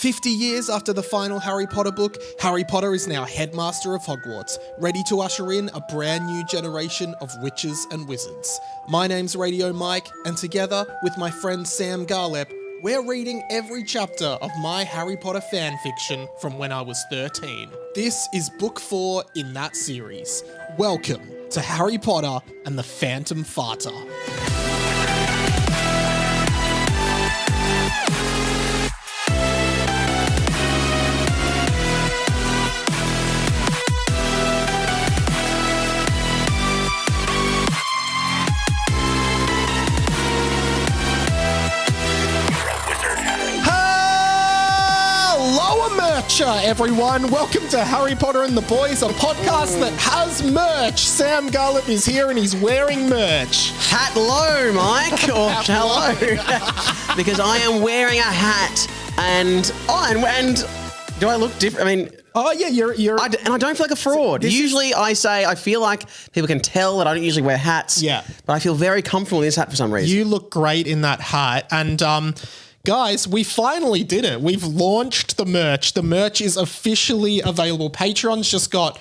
50 years after the final Harry Potter book, Harry Potter is now headmaster of Hogwarts, ready to usher in a brand new generation of witches and wizards. My name's Radio Mike, and together with my friend Sam Garlep, we're reading every chapter of my Harry Potter fanfiction from when I was 13. This is book 4 in that series. Welcome to Harry Potter and the Phantom Farter. Everyone, welcome to Harry Potter and the Boys, a podcast that has merch. Sam Garlep is here and he's wearing merch. Hello, Mike, or hello, because I am wearing a hat, and do I look different? I mean, oh yeah, you're, and I don't feel like a fraud. Usually, I feel like people can tell that I don't usually wear hats. Yeah, but I feel very comfortable in this hat for some reason. You look great in that hat, and guys, we finally did it. We've launched the merch. The merch is officially available. Patreon's just got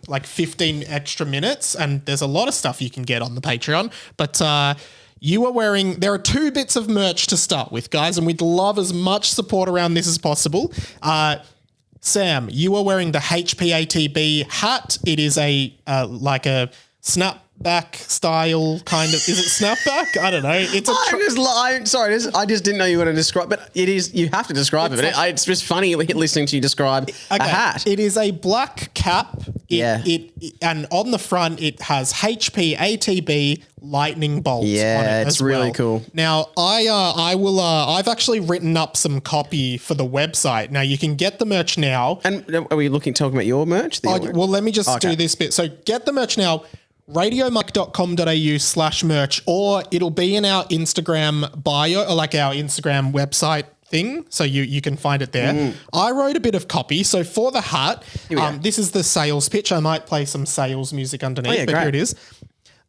like 15 extra minutes, and there's a lot of stuff you can get on the Patreon. But you are wearing, there are 2 bits of merch to start with, guys, and we'd love as much support around this as possible. Sam, you are wearing the HPATB hat. It is a like a snapback style kind of. Is it snapback? I don't know. It's a. I just didn't know you were going to describe, but it is. You have to describe it. It's just funny listening to you describe a hat. It is a black cap. And on the front it has HPATB lightning bolts. Yeah, on it it's as really well. cool. Now I've actually written up some copy for the website. Now you can get the merch now. And are we talking about your merch? Well, let me just do this bit. So get the merch now. radiomike.com.au/merch, or it'll be in our Instagram bio, or like our Instagram website thing, so you can find it there. I wrote a bit of copy. So for the hat, this is the sales pitch. I might play some sales music underneath, but here it is.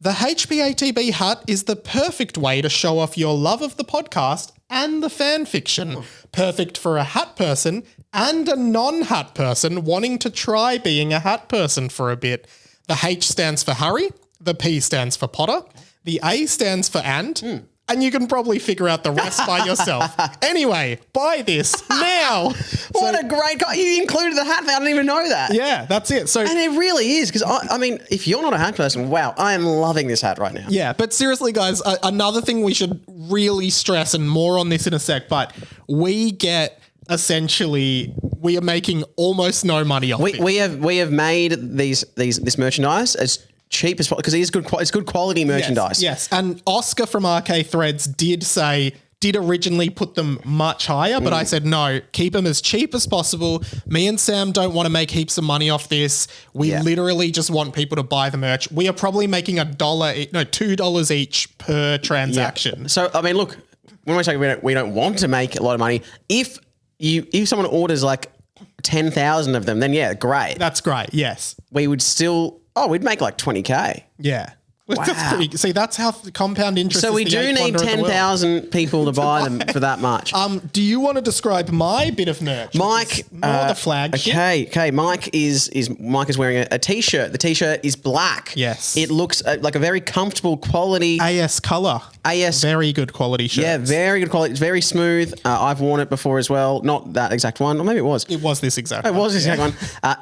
The HPATB hat is the perfect way to show off your love of the podcast and the fan fiction. Perfect for a hat person and a non-hat person wanting to try being a hat person for a bit. The H stands for Harry, the P stands for Potter, the A stands for and you can probably figure out the rest by yourself. Anyway, buy this now. What a great guy. You included the hat thing. I didn't even know that. Yeah, that's it. So, and it really is, because I mean, if you're not a hat person, wow, I am loving this hat right now. Yeah, but seriously, guys, another thing we should really stress, and more on this in a sec, but we are making almost no money off it. We have made this merchandise as cheap as possible, because it's good quality merchandise. Yes. And Oscar from RK Threads did originally put them much higher, but I said, no, keep them as cheap as possible. Me and Sam don't want to make heaps of money off this. We literally just want people to buy the merch. We are probably making $2 each per transaction. Yeah. So, I mean, look, when we say we don't want to make a lot of money, if someone orders like 10,000 of them, then yeah, great. That's great. Yes. We would still, we'd make like 20K. Yeah. Wow. That's how the compound interest. So we do need 10,000 people to buy them for that much. Do you want to describe my bit of merch? Mike, the flagship. Okay. Mike is wearing a t-shirt. The t-shirt is black. Yes. It looks like a very comfortable quality AS color. Very good quality shirt. Yeah, very good quality. It's very smooth. I've worn it before as well. Not that exact one, or maybe it was. It was this exact one. It was this exact one.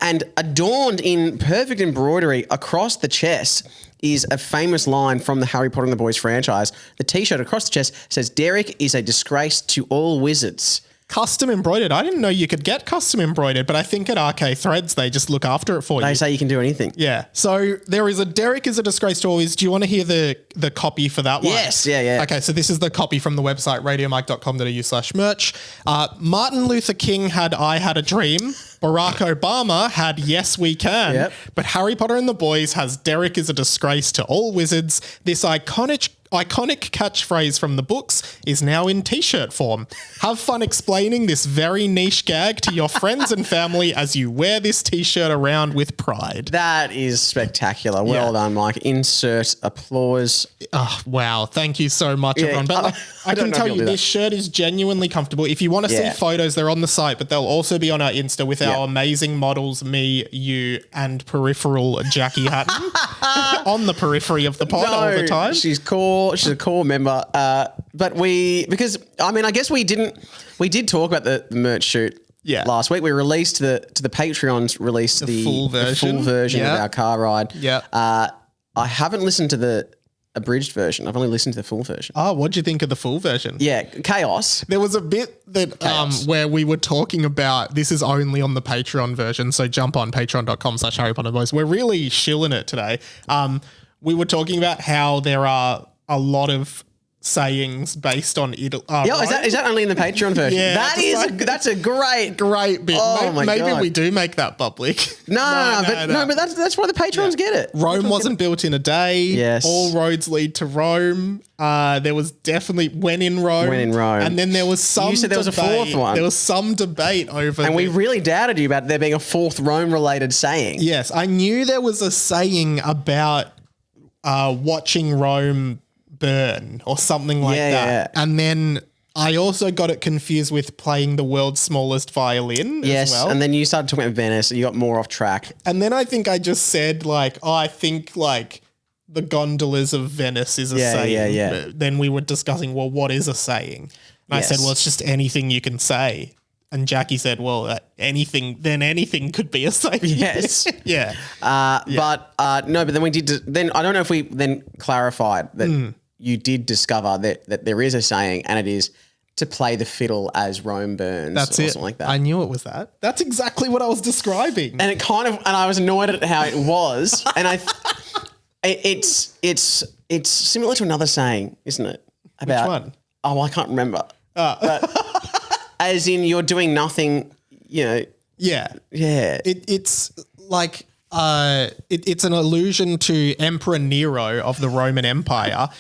And adorned in perfect embroidery across the chest is a famous line from the Harry Potter and the Boys franchise. The t-shirt across the chest says, "Derrick is a disgrace to all wizards." Custom embroidered. I didn't know you could get custom embroidered, but I think at RK Threads, they just look after it for you. They say you can do anything. Yeah. So there is a Derrick is a disgrace to all wizards. Do you want to hear the copy for that one? Yes. Yeah. Okay. So this is the copy from the website, radiomike.com.au/merch. Martin Luther King had "I Had a Dream." Barack Obama had "Yes, We Can." Yep. But Harry Potter and the Boys has "Derrick is a disgrace to all wizards." This iconic iconic catchphrase from the books is now in t-shirt form. Have fun explaining this very niche gag to your friends and family as you wear this t-shirt around with pride. That is spectacular. Well done, Mike. Insert applause. Oh, wow. Thank you so much, everyone. But I can tell you, this shirt is genuinely comfortable. If you want to see photos, they're on the site, but they'll also be on our Insta with our amazing models, me, you, and peripheral Jackie Hatton on the periphery of the pod all the time. She's cool. She's a cool member. But I guess we did talk about the merch shoot last week. We released to the Patreons released the full version of our car ride. Yeah. I haven't listened to the abridged version. I've only listened to the full version. Oh, what'd you think of the full version? Yeah, chaos. There was a bit that where we were talking about this is only on the Patreon version, so jump on patreon.com/Harry Potter Boys. We're really shilling it today. We were talking about how there are a lot of sayings based on it. Is that only in the Patreon version? Yeah, that's a great bit. Oh my maybe God. we do make that public. No, but that's why the Patrons get it. Rome wasn't built in a day. Yes. All roads lead to Rome. There was definitely when in Rome. And then there was some. You said there was a fourth one. There was some debate over. And we really doubted you about there being a fourth Rome-related saying. Yes, I knew there was a saying about watching Rome burn or something like that. And then I also got it confused with playing the world's smallest violin as well. And then you started talking about Venice, so you got more off track. And then I think I just said I think the gondolas of Venice is a saying. Yeah. Then we were discussing, well, what is a saying? And I said, well, it's just anything you can say. And Jackie said, well, anything could be a saying. Yes. Yeah. But then we did, then I don't know if we then clarified that you did discover that there is a saying, and it is to play the fiddle as Rome burns. That's or it. something like that. I knew it was that. That's exactly what I was describing. And and I was annoyed at how it was. And it's similar to another saying, isn't it? About, which one? Oh, I can't remember. But as in you're doing nothing, Yeah. Yeah. It's like it's an allusion to Emperor Nero of the Roman Empire.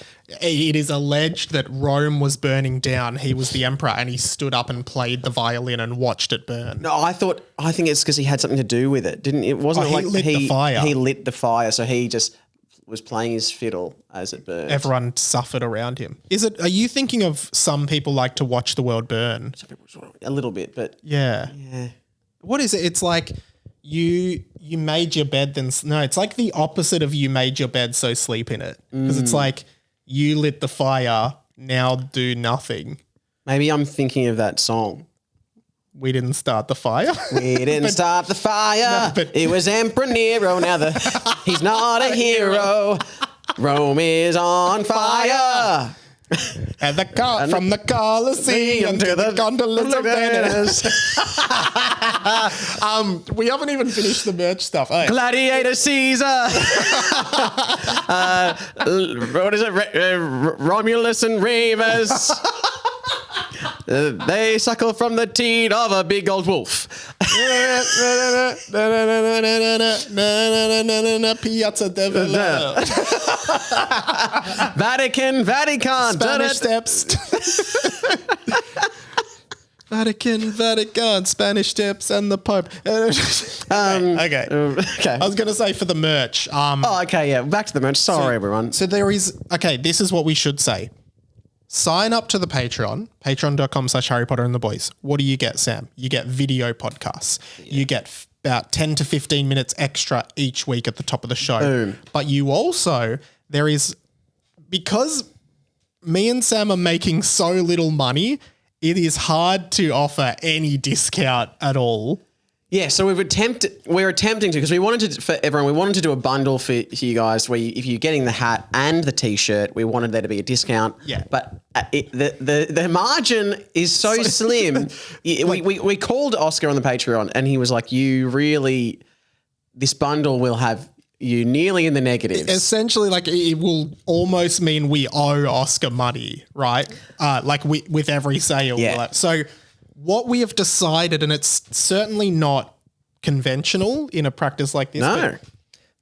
It is alleged that Rome was burning down. He was the emperor and he stood up and played the violin and watched it burn. No, I think it's because he had something to do with it. He lit the fire. He lit the fire, so he just was playing his fiddle as it burned. Everyone suffered around him. Are you thinking of some people like to watch the world burn? A little bit, but yeah. What is it? It's like you made your bed, it's like the opposite of you made your bed, so sleep in it. Because it's like you lit the fire, now do nothing. Maybe I'm thinking of that song. We didn't start the fire. We didn't start the fire. No, it was Emperor Nero. Now he's not a hero. Rome is on fire. And from the Colosseum to the gondolas of Venice. We haven't even finished the merch stuff. Hey. Gladiator Caesar. What is it? Romulus and Remus. They suckle from the teat of a big old wolf. Piazza del Vatican. Spanish steps. Vatican, Spanish steps, and the Pope. Okay. I was going to say for the merch. Back to the merch. Sorry, everyone. So this is what we should say. Sign up to the Patreon, patreon.com/Harry Potter and the Boys. What do you get, Sam? You get video podcasts. Yeah. You get about 10 to 15 minutes extra each week at the top of the show. Boom. But you also, because me and Sam are making so little money, it is hard to offer any discount at all. Yeah, so we're attempting to, because we wanted to do a bundle for you guys where if you're getting the hat and the t-shirt, we wanted there to be a discount. Yeah. But the margin is so slim. We called Oscar on the Patreon and he was like, this bundle will have you nearly in the negatives. Essentially, it will almost mean we owe Oscar money, right? With every sale. Yeah. So what we have decided, and it's certainly not conventional in a practice like this. No.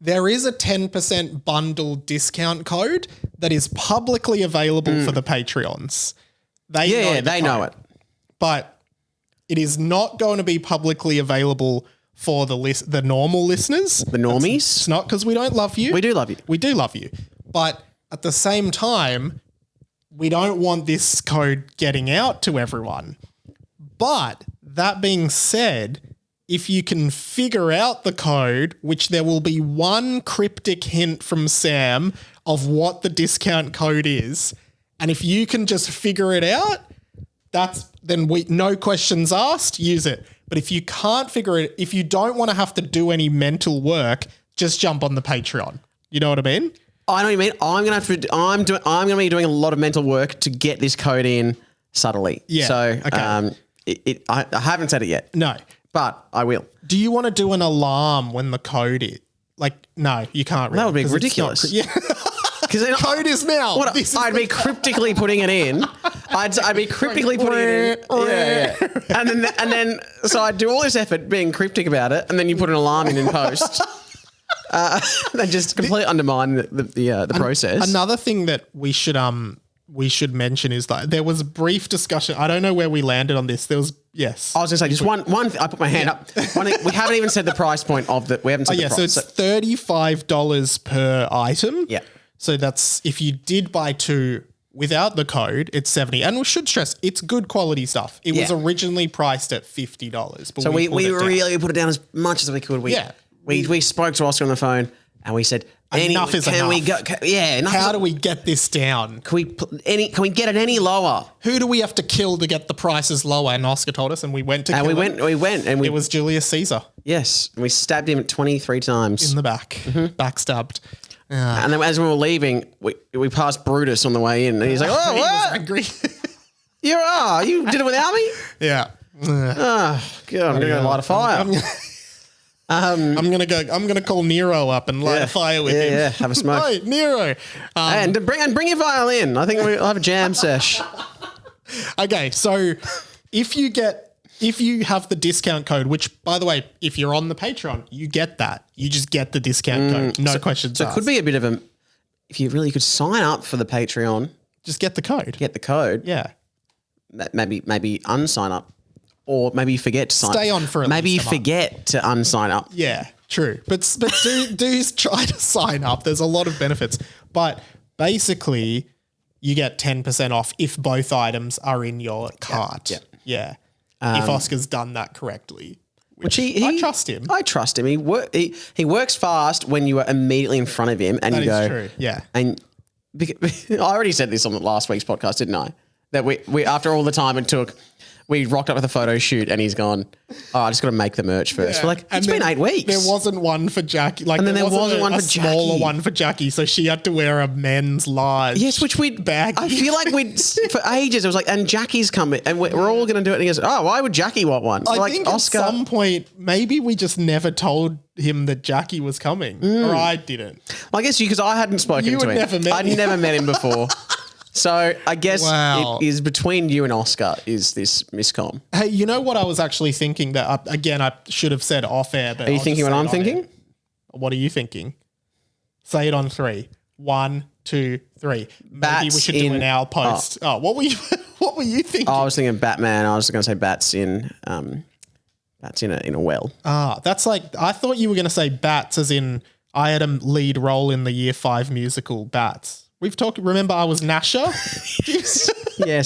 there is a 10% bundle discount code that is publicly available for the Patreons. They know it. But it is not going to be publicly available for the normal listeners. The normies? It's not because we don't love you. We do love you. We do love you. But at the same time, we don't want this code getting out to everyone. But that being said, if you can figure out the code, which there will be one cryptic hint from Sam of what the discount code is, and if you can just figure it out, then no questions asked, use it. But if you can't figure it, if you don't want to have to do any mental work, just jump on the Patreon. You know what I mean? I know what you mean. I'm gonna be doing a lot of mental work to get this code in subtly. Yeah. So okay. I haven't said it yet. No. But I will. Do you want to do an alarm when the code is? Like, no, you can't. Really, that would be ridiculous. Yeah. Because the code is now. I'd be cryptically putting it in. I'd be cryptically putting it in. Yeah. And then so I'd do all this effort being cryptic about it, and then you put an alarm in post. Then just completely undermine the process. Another thing that we should mention is that there was a brief discussion. I don't know where we landed on this. There was yes. I was going to say just one. I put my hand up. We haven't even said the price point of the. We haven't said the price. So it's $35 per item. Yeah. So that's if you did buy two without the code, it's $70. And we should stress it's good quality stuff. It was originally priced at $50, but so we really put it down as much as we could. We spoke to Oscar on the phone and we said, enough is enough. We go? How do we get this down? Can we get it any lower? Who do we have to kill to get the prices lower? And Oscar told us, and we went to kill him. We went, and it was Julius Caesar. Yes, and we stabbed him 23 times in the back, backstabbed. And then as we were leaving, we passed Brutus on the way in, and he's like, "Oh, he what? was angry. You did it without me? Yeah. Oh, God, I'm gonna light a fire." I'm gonna call Nero up and light a fire with him. Yeah, have a smoke. Hey, Nero. And bring your violin. I think we'll have a jam sesh. Okay, so if you have the discount code, which by the way, if you're on the Patreon, you get that. You just get the discount code. No questions asked. So it could be a bit of a if you really could sign up for the Patreon. Just get the code. Get the code. Yeah. Maybe unsign up. Or maybe you forget to sign up. Stay on for at maybe least you forget to unsign up. Yeah, true. But do try to sign up. There's a lot of benefits. But basically, you get 10% off if both items are in your cart. Yeah. If Oscar's done that correctly. Which I trust him. I trust him. He works fast when you are immediately in front of him and that you go. That is true, yeah. And I already said this on the last week's podcast, didn't I? That we after all the time it took, we rocked up with a photo shoot and he's gone, oh, I just got to make the merch first. Yeah. We're like, it's been 8 weeks. There wasn't one for Jackie. Like, and then there wasn't one for Jackie. A smaller one for Jackie, so she had to wear a men's large. Yes, which I feel like for ages, it was like, and Jackie's coming, and we're all going to do it. And he goes, oh, why would Jackie want one? I think Oscar, at some point, maybe we just never told him that Jackie was coming, or I didn't. Well, I guess because I hadn't spoken to him. I'd never met him before. So I guess it is between you and Oscar is this miscom. Hey, you know what I was actually thinking that, again, I should have said off air. But are you thinking what I'm thinking? What are you thinking? Say it on 3. 1, 2, 3. Maybe we should do an hour post. Oh, what were you thinking? I was thinking Batman. I was going to say bats in a well. That's like, I thought you were going to say bats as in I had a lead role in the Year 5 musical Bats. We've talked. Remember, I was Nasher. Yes,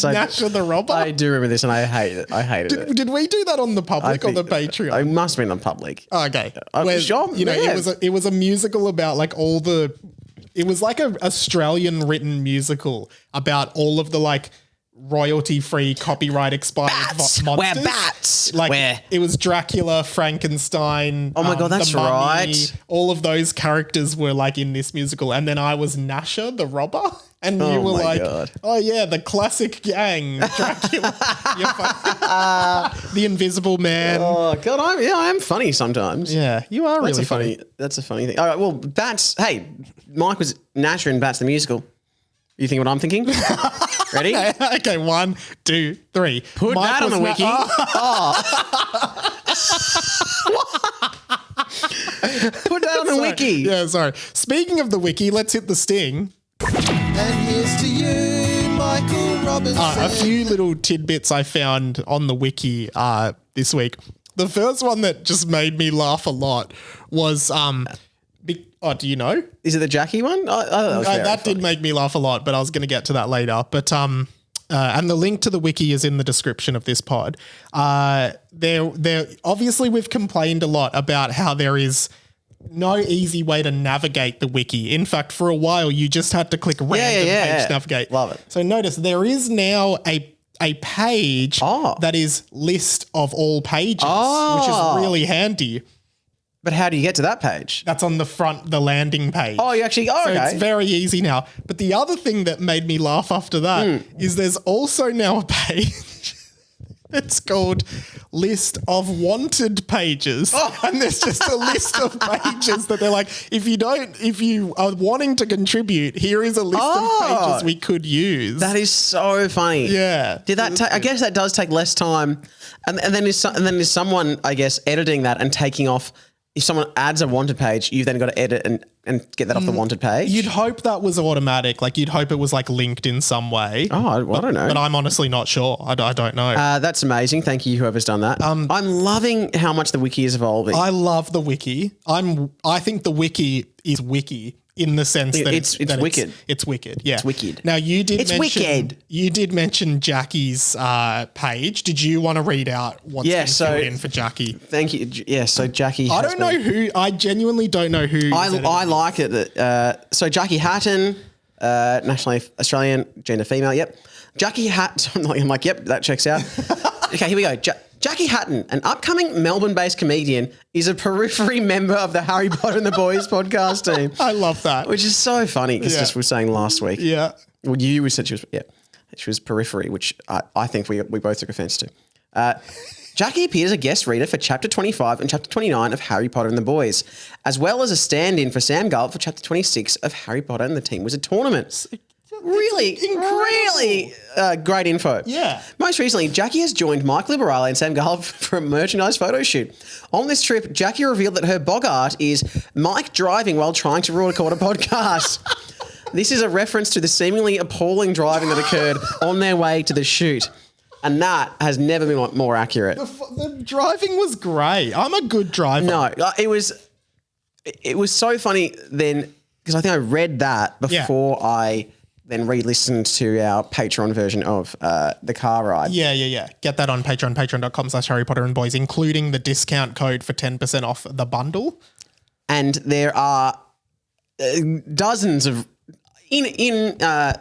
Nasher the robber. I do remember this, and I hate it. I hated it. Did we do that on the public or the Patreon? It must have been on public. Okay, sure. You know, it was a musical about like all the. It was like a Australian written musical about all of the like royalty-free, copyright expired monsters. We're bats. Like it was Dracula, Frankenstein. Oh my God, that's the Mummy, right. All of those characters were like in this musical, and then I was Nasher, the robber, and you were like, "Oh yeah, the classic gang, Dracula, the Invisible Man." Oh God, I am funny sometimes. Yeah, you are really funny. That's a funny thing. All right, well, Bats. Hey, Mike was Nasher in Bats the musical. You think what I'm thinking? Ready? Okay, 1, 2, 3. Put Mike that on the wiki. Put that on the wiki. Yeah, sorry. Speaking of the wiki, let's hit the sting. And here's to you, Michael Robinson. A few little tidbits I found on the wiki this week. The first one that just made me laugh a lot was do you know? Is it the Jackie one? That did make me laugh a lot, but I was going to get to that later. But and the link to the wiki is in the description of this pod. There obviously we've complained a lot about how there is no easy way to navigate the wiki. In fact, for a while you just had to click random page to navigate. Love it. So notice there is now a page that is list of all pages, which is really handy. But how do you get to that page? That's on the front, the landing page. Oh, you actually, So okay. it's very easy now. But the other thing that made me laugh after that is there's also now a page that's called list of wanted pages. And there's just a list of pages that they're like, if you are wanting to contribute, here is a list of pages we could use. That is so funny. Yeah. Did that I guess that does take less time. And then there's someone, I guess, editing that and taking off. If someone adds a wanted page, you've then got to edit and get that off the wanted page. You'd hope that was automatic. Like you'd hope it was like linked in some way. I don't know. But I'm honestly not sure. I don't know. That's amazing. Thank you, whoever's done that. I'm loving how much the wiki is evolving. I love the wiki. I think the wiki is wiki in the sense that it's wicked. It's wicked. Yeah. It's wicked. Now you did wicked. You did mention Jackie's page. Did you want to read out what's been filled in for Jackie? Thank you. Yeah, so Jackie I don't know who. I genuinely don't know who. I like it. So Jackie Hatton, nationally Australian, gender female. Yep. Jackie Hatton. I'm like, yep, that checks out. Okay, here we go. Jackie Hatton, an upcoming Melbourne-based comedian, is a periphery member of the Harry Potter and the Boys podcast team. I love that. Which is so funny because just we were saying last week. Yeah. Well, you said she was periphery, which I think we both took offence to. Jackie appeared as a guest reader for Chapter 25 and Chapter 29 of Harry Potter and the Boys, as well as a stand-in for Sam Gallop for Chapter 26 of Harry Potter and the Team Wizard Tournament. Really great info. Yeah. Most recently, Jackie has joined Mike Liberale and Sam Gallop for a merchandise photo shoot. On this trip, Jackie revealed that her bogart is Mike driving while trying to record a podcast. This is a reference to the seemingly appalling driving that occurred on their way to the shoot. And that has never been more accurate. The driving was great. I'm a good driver. No, it was so funny then because I think I read that before I then re-listened to our Patreon version of the car ride. Yeah. Get that on Patreon, patreon.com/Harry Potter and Boys, including the discount code for 10% off the bundle. And there are dozens of inadvertent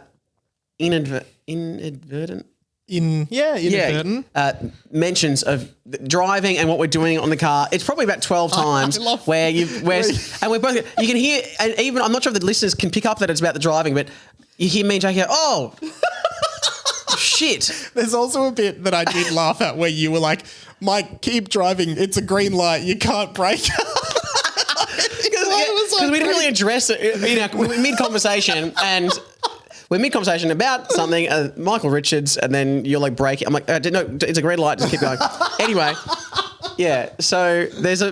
mentions of driving and what we're doing on the car. It's probably about 12 times and we're both, you can hear, and even, I'm not sure if the listeners can pick up that it's about the driving, but you hear me and Jackie go, oh, shit. There's also a bit that I did laugh at where you were like, Mike, keep driving. It's a green light. You can't brake. Because we didn't really address it, mid-conversation, and we're mid-conversation about something, Michael Richards, and then you're like breaking. I'm like, no, it's a green light. Just keep going. Anyway, yeah. So there's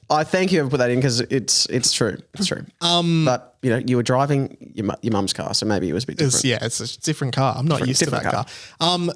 I thank you for put that in because it's true. It's true. But you were driving your mum's car, so maybe it was a bit different. It's a different car. I'm not used to that car.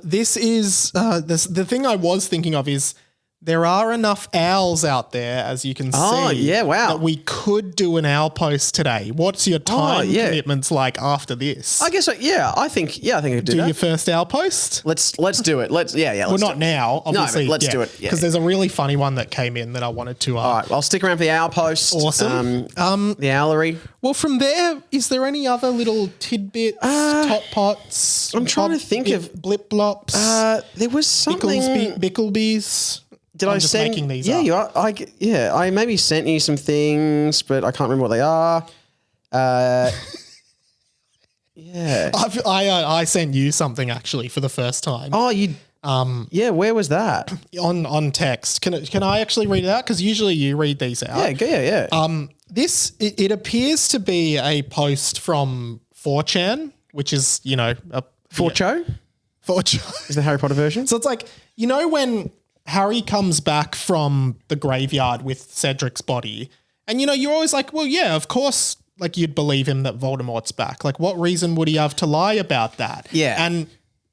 This is the thing I was thinking of is there are enough owls out there, as you can see. Oh, yeah, wow. That we could do an owl post today. What's your time commitments like after this? I guess, I think I could do that. Your first owl post? Let's do it. Let's not now, obviously. No, but let's do it. Because there's a really funny one that came in that I wanted to. All right, I'll stick around for the owl post. Awesome. The owlery. Well, from there, is there any other little tidbits, top pots? I'm trying to think of blip blops. There was something. Bickleby's. Did I send? Making these yeah, up. I maybe sent you some things, but I can't remember what they are. Yeah, I sent you something actually for the first time. Oh, you. Yeah, where was that? On text. Can I actually read it out? Because usually you read these out. Yeah. This it appears to be a post from 4chan, which is a 4cho. 4cho is the Harry Potter version. So it's like when Harry comes back from the graveyard with Cedric's body And, you're always like, well, yeah, of course, like you'd believe him that Voldemort's back. Like what reason would he have to lie about that? Yeah. And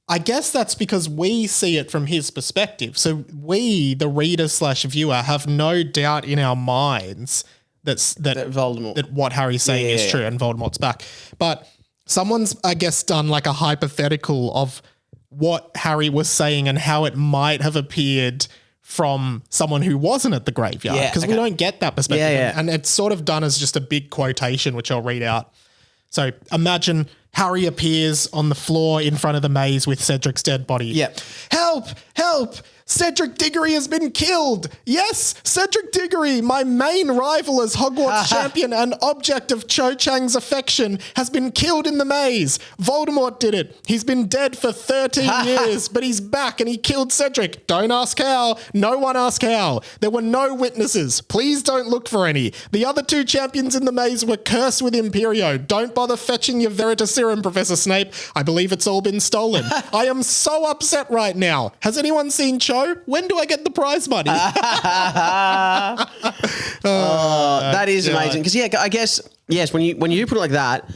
I guess that's because we see it from his perspective. So we, the reader/viewer, have no doubt in our minds that Voldemort. that what Harry's saying is true and Voldemort's back. But someone's, I guess, done like a hypothetical of what Harry was saying and how it might have appeared from someone who wasn't at the graveyard. Yeah, Because we don't get that perspective. Yeah. And it's sort of done as just a big quotation, which I'll read out. So imagine Harry appears on the floor in front of the maze with Cedric's dead body. Yep. Help! Help! Cedric Diggory has been killed. Yes, Cedric Diggory, my main rival as Hogwarts champion and object of Cho Chang's affection, has been killed in the maze. Voldemort did it. He's been dead for 13 years, but he's back and he killed Cedric. Don't ask how. No one ask how. There were no witnesses. Please don't look for any. The other 2 champions in the maze were cursed with Imperio. Don't bother fetching your Veritaserum, Professor Snape. I believe it's all been stolen. I am so upset right now. Has anyone seen Cho? When do I get the prize money? That is amazing. Because I guess yes, when you put it like that,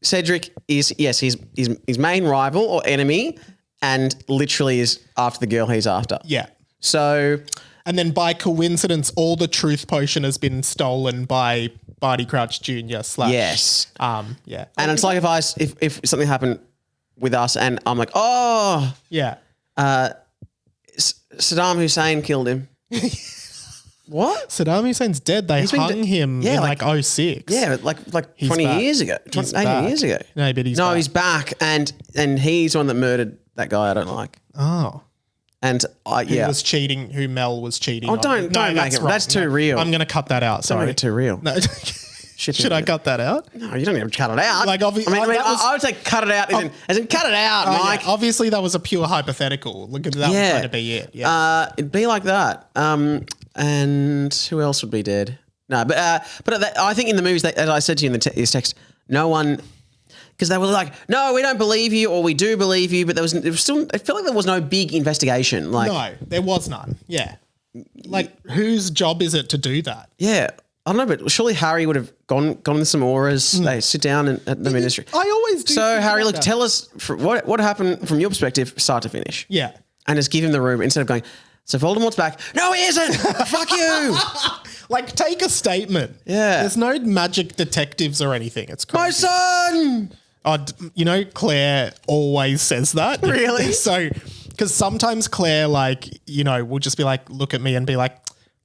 Cedric is his main rival or enemy, and literally is after the girl he's after. Yeah. So, and then by coincidence, all the truth potion has been stolen by Barty Crouch Jr. / yes. Yeah. And it's like if something happened with us, and I'm like, oh, yeah. Saddam Hussein killed him. What? Saddam Hussein's dead. They hung him in like 06. Yeah, like 20 back. years ago. 18 years ago. No, but he's back, and he's the one that murdered that guy I don't like. Oh. And Who was cheating, who Mel was cheating on. Don't make it. Wrong. That's too real. I'm going to cut that out. Sorry. Don't make it too real. No. Should I cut that out? No, you don't need to cut it out. Like, I would say cut it out as in cut it out, Mike. Yeah. Obviously, that was a pure hypothetical. Look at that. Was going to be it. Yeah. It'd be like that. And who else would be dead? No, but I think in the movies, as I said to you in this text, no one, because they were like, no, we don't believe you, or we do believe you, but there was still. I feel like there was no big investigation. Like, no, there was none. Yeah. Like, whose job is it to do that? Yeah. I don't know, but surely Harry would have gone with some auras. They sit down at the ministry. I always do. So Harry, look, tell us what happened from your perspective, start to finish. Yeah. And just give him the room instead of going, so Voldemort's back. No, he isn't. Fuck you. Like, take a statement. Yeah. There's no magic detectives or anything. It's crazy. My son. Oh, Claire always says that. Really? So, because sometimes Claire, will just be like, look at me and be like,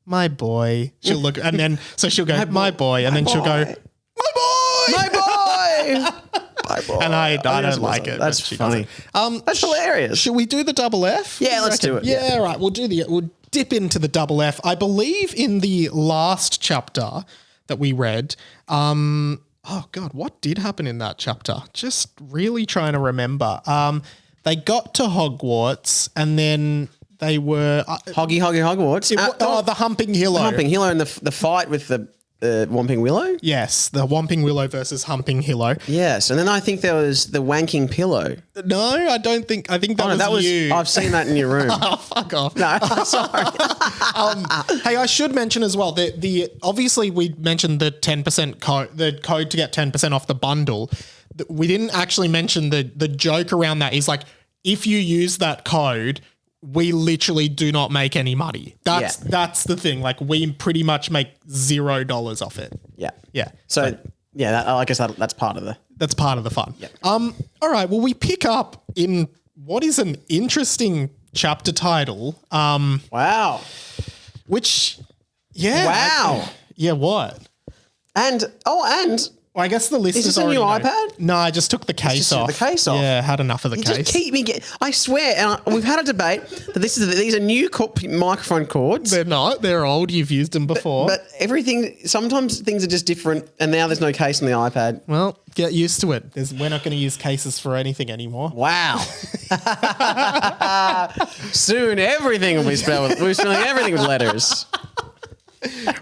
my boy. She'll look, and then, so she'll go, my boy. And then she'll go, my boy. My boy. My boy. And I don't like it. That's funny. That's hilarious. Should we do the double F? Yeah, let's do it. Yeah, right. We'll dip into the double F. I believe in the last chapter that we read, oh God, what did happen in that chapter? Just really trying to remember. They got to Hogwarts and then they were Hogwarts. The Humping Hillow. The Humping Hillow and the fight with the Whomping Willow. Yes, the Whomping Willow versus Humping Hillow. Yes, and then I think there was the Wanking Pillow. No, I don't think. I think that was you. I've seen that in your room. Oh, fuck off. No, sorry. Hey, I should mention as well the obviously we mentioned the 10% code, the code to get 10% off the bundle. We didn't actually mention the joke around that is like if you use that code, we literally do not make any money. That's the thing. Like we pretty much make $0 off it. Yeah. Yeah. So I guess that's part of the fun. Yep. All right. Well, we pick up in what is an interesting chapter title. Wow. Which, yeah. Wow. Yeah. What? And Well, I guess the list is this a new iPad? No, I just took the case off. The case off. Yeah, had enough of the case. Just keep me. I swear, and we've had a debate that these are new microphone cords. They're not. They're old. You've used them before. But everything. Sometimes things are just different, and now there's no case on the iPad. Well, get used to it. We're not going to use cases for anything anymore. Wow. Soon everything will be spelled. We're spelling everything with letters.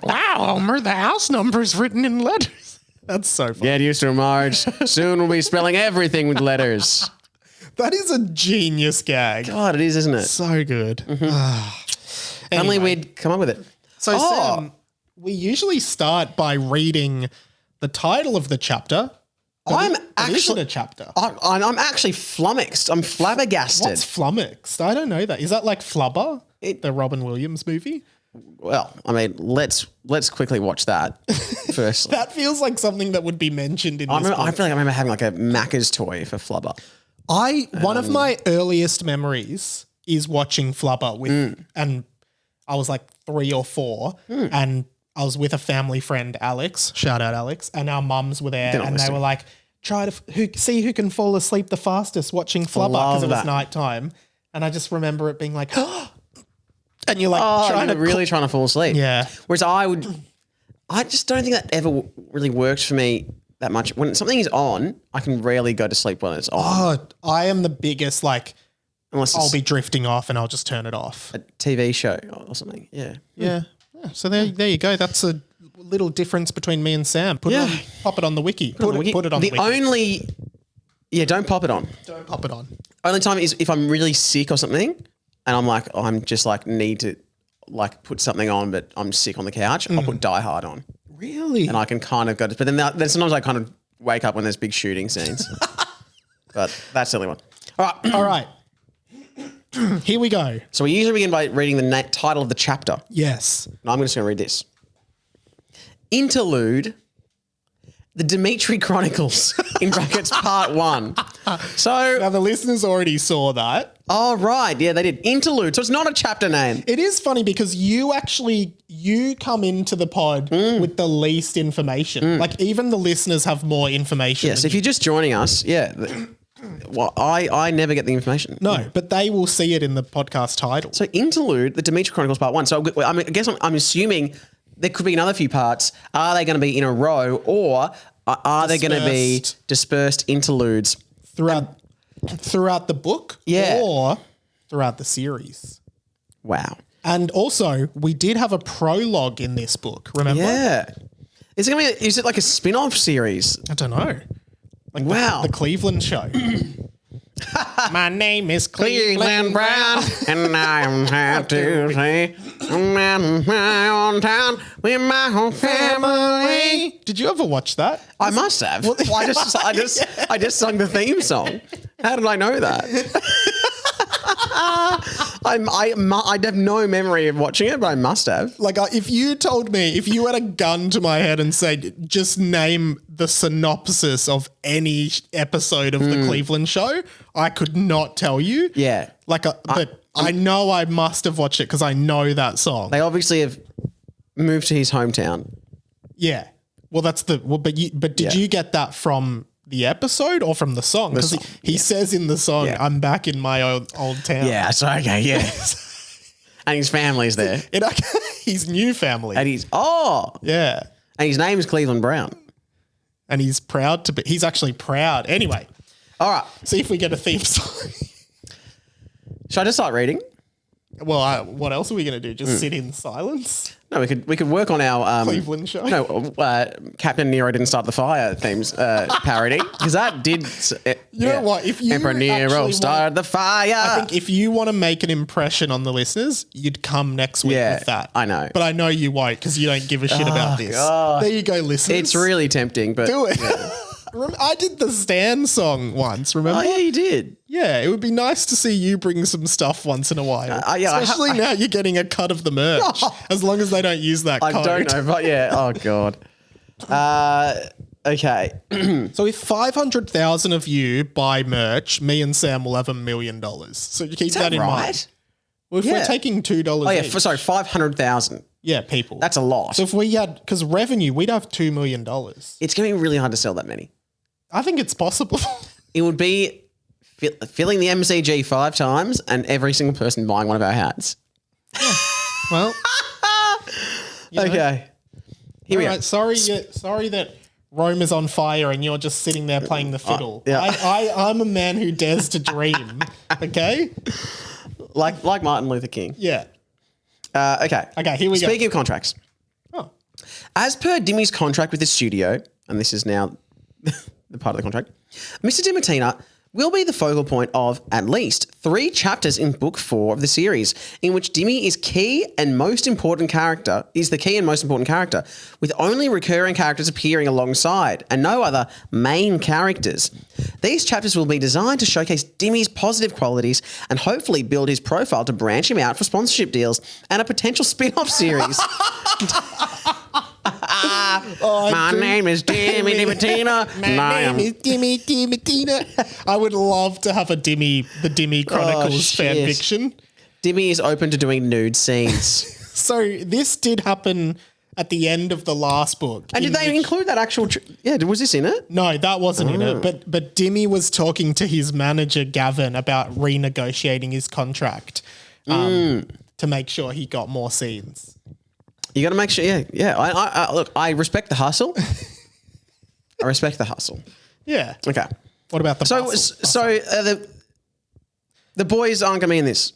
Wow, Elmer, the house number's written in letters. That's so funny. Get used to it, Marge. Soon we'll be spelling everything with letters. That is a genius gag. God, it is, isn't it? So good. Mm-hmm. Only we'd come up with it. So, Sam, we usually start by reading the title of the chapter. I'm actually a chapter. I'm actually flummoxed. I'm flabbergasted. What's flummoxed? I don't know that. Is that like Flubber, the Robin Williams movie? Well, I mean, let's quickly watch that first. That feels like something that would be mentioned in. I feel like I remember having like a Macca's toy for Flubber. One of my earliest memories is watching Flubber with, and I was like 3 or 4, and I was with a family friend, Alex. Shout out, Alex. And our mums were there, and they were like, "Try to see who can fall asleep the fastest watching Flubber," because it was nighttime. And I just remember it being like, and you're like trying to fall asleep. Yeah. Whereas I just don't think that ever really works for me that much. When something is on, I can rarely go to sleep when it's on. Oh, I am the biggest, like, Unless I'll be drifting off and I'll just turn it off. a TV show or something. Yeah. Yeah. So there you go. That's a little difference between me and Sam. Pop it on the wiki. Put it on the wiki. Don't pop it on. Don't pop it on. Only time is if I'm really sick or something and I'm like, I'm just like need to like put something on, but I'm sick on the couch. I'll put Die Hard on. Really? And I can kind of go to, but then sometimes I kind of wake up when there's big shooting scenes. But that's the only one. All right. Here we go. So we usually begin by reading the title of the chapter. Yes. And I'm just going to read this. Interlude, the Dimitri Chronicles, in brackets part 1. So Now the listeners already saw that. Oh, right. Yeah, they did. Interlude. So it's not a chapter name. It is funny because you come into the pod with the least information. Like even the listeners have more information. Yes, if you're just joining us, well, I never get the information. No, but they will see it in the podcast title. So Interlude, the Dimitri Chronicles part 1. So I guess I'm assuming there could be another few parts. Are they going to be in a row or are they going to be dispersed interludes? Throughout the book or throughout the series. Wow. And also, we did have a prologue in this book, remember? Yeah. Is it like a spin-off series? I don't know. Like wow. The Cleveland show. My name is Cleveland Brown, and I'm happy to say I'm in my own town with my whole family. Did you ever watch that? I must have. I just sung the theme song. How did I know that? I have no memory of watching it, but I must have. Like, if you had a gun to my head and said, just name the synopsis of any episode of the Cleveland show, I could not tell you. Yeah. But I know I must have watched it because I know that song. They obviously have moved to his hometown. Yeah. Well, did you get that from the episode or from the song? Because he says in the song, I'm back in my old town. Yeah, so okay, yeah. And his family's there. His new family. And yeah. And his name is Cleveland Brown. And he's proud to be. He's actually proud. Anyway. All right. See if we get a theme song. Should I just start reading? Well, what else are we going to do? Just sit in silence? No, we could work on our Cleveland show. No, Captain Nero didn't start the fire themes parody because that did. You know what? If you Emperor Nero started the fire, I think if you want to make an impression on the listeners, you'd come next week with that. I know, but I know you won't because you don't give a shit about this. God. There you go, listeners. It's really tempting, but do it. Yeah. I did the Stan song once, remember? Oh, yeah, you did. Yeah, it would be nice to see you bring some stuff once in a while. Especially now you're getting a cut of the merch, as long as they don't use that code. I don't know, but yeah. Oh, God. Okay. So if 500,000 of you buy merch, me and Sam will have $1 million. So you keep that in mind. Well, if we're taking $2 each. Sorry, 500,000. Yeah, people. That's a lot. So if we had, because revenue, we'd have $2 million. It's going to be really hard to sell that many. I think it's possible. It would be filling the MCG 5 times and every single person buying one of our hats. Yeah. Well. Okay. Here we go. Sorry that Rome is on fire and you're just sitting there playing the fiddle. Yeah. I'm a man who dares to dream. Okay? Like Martin Luther King. Yeah. Okay. Okay, here we go. Speaking of contracts. Oh. As per Dimmy's contract with the studio, and this is now the part of the contract, Mr. Dimittina will be the focal point of at least 3 chapters in book 4 of the series, in which Dimmy is the key and most important character, with only recurring characters appearing alongside and no other main characters. These chapters will be designed to showcase Dimmy's positive qualities and hopefully build his profile to branch him out for sponsorship deals and a potential spin-off series. My name is Dimmy Dimittina. My name is Dimmy Dimittina. I would love to have the Dimmy Chronicles fan fiction. Dimmy is open to doing nude scenes. So this did happen at the end of the last book. And did they include that actual... was this in it? No, that wasn't in it. But Dimmy was talking to his manager, Gavin, about renegotiating his contract to make sure he got more scenes. You got to make sure, yeah. Look, I respect the hustle. I respect the hustle. Yeah. Okay. What about the bustle? So the boys aren't going to be in this?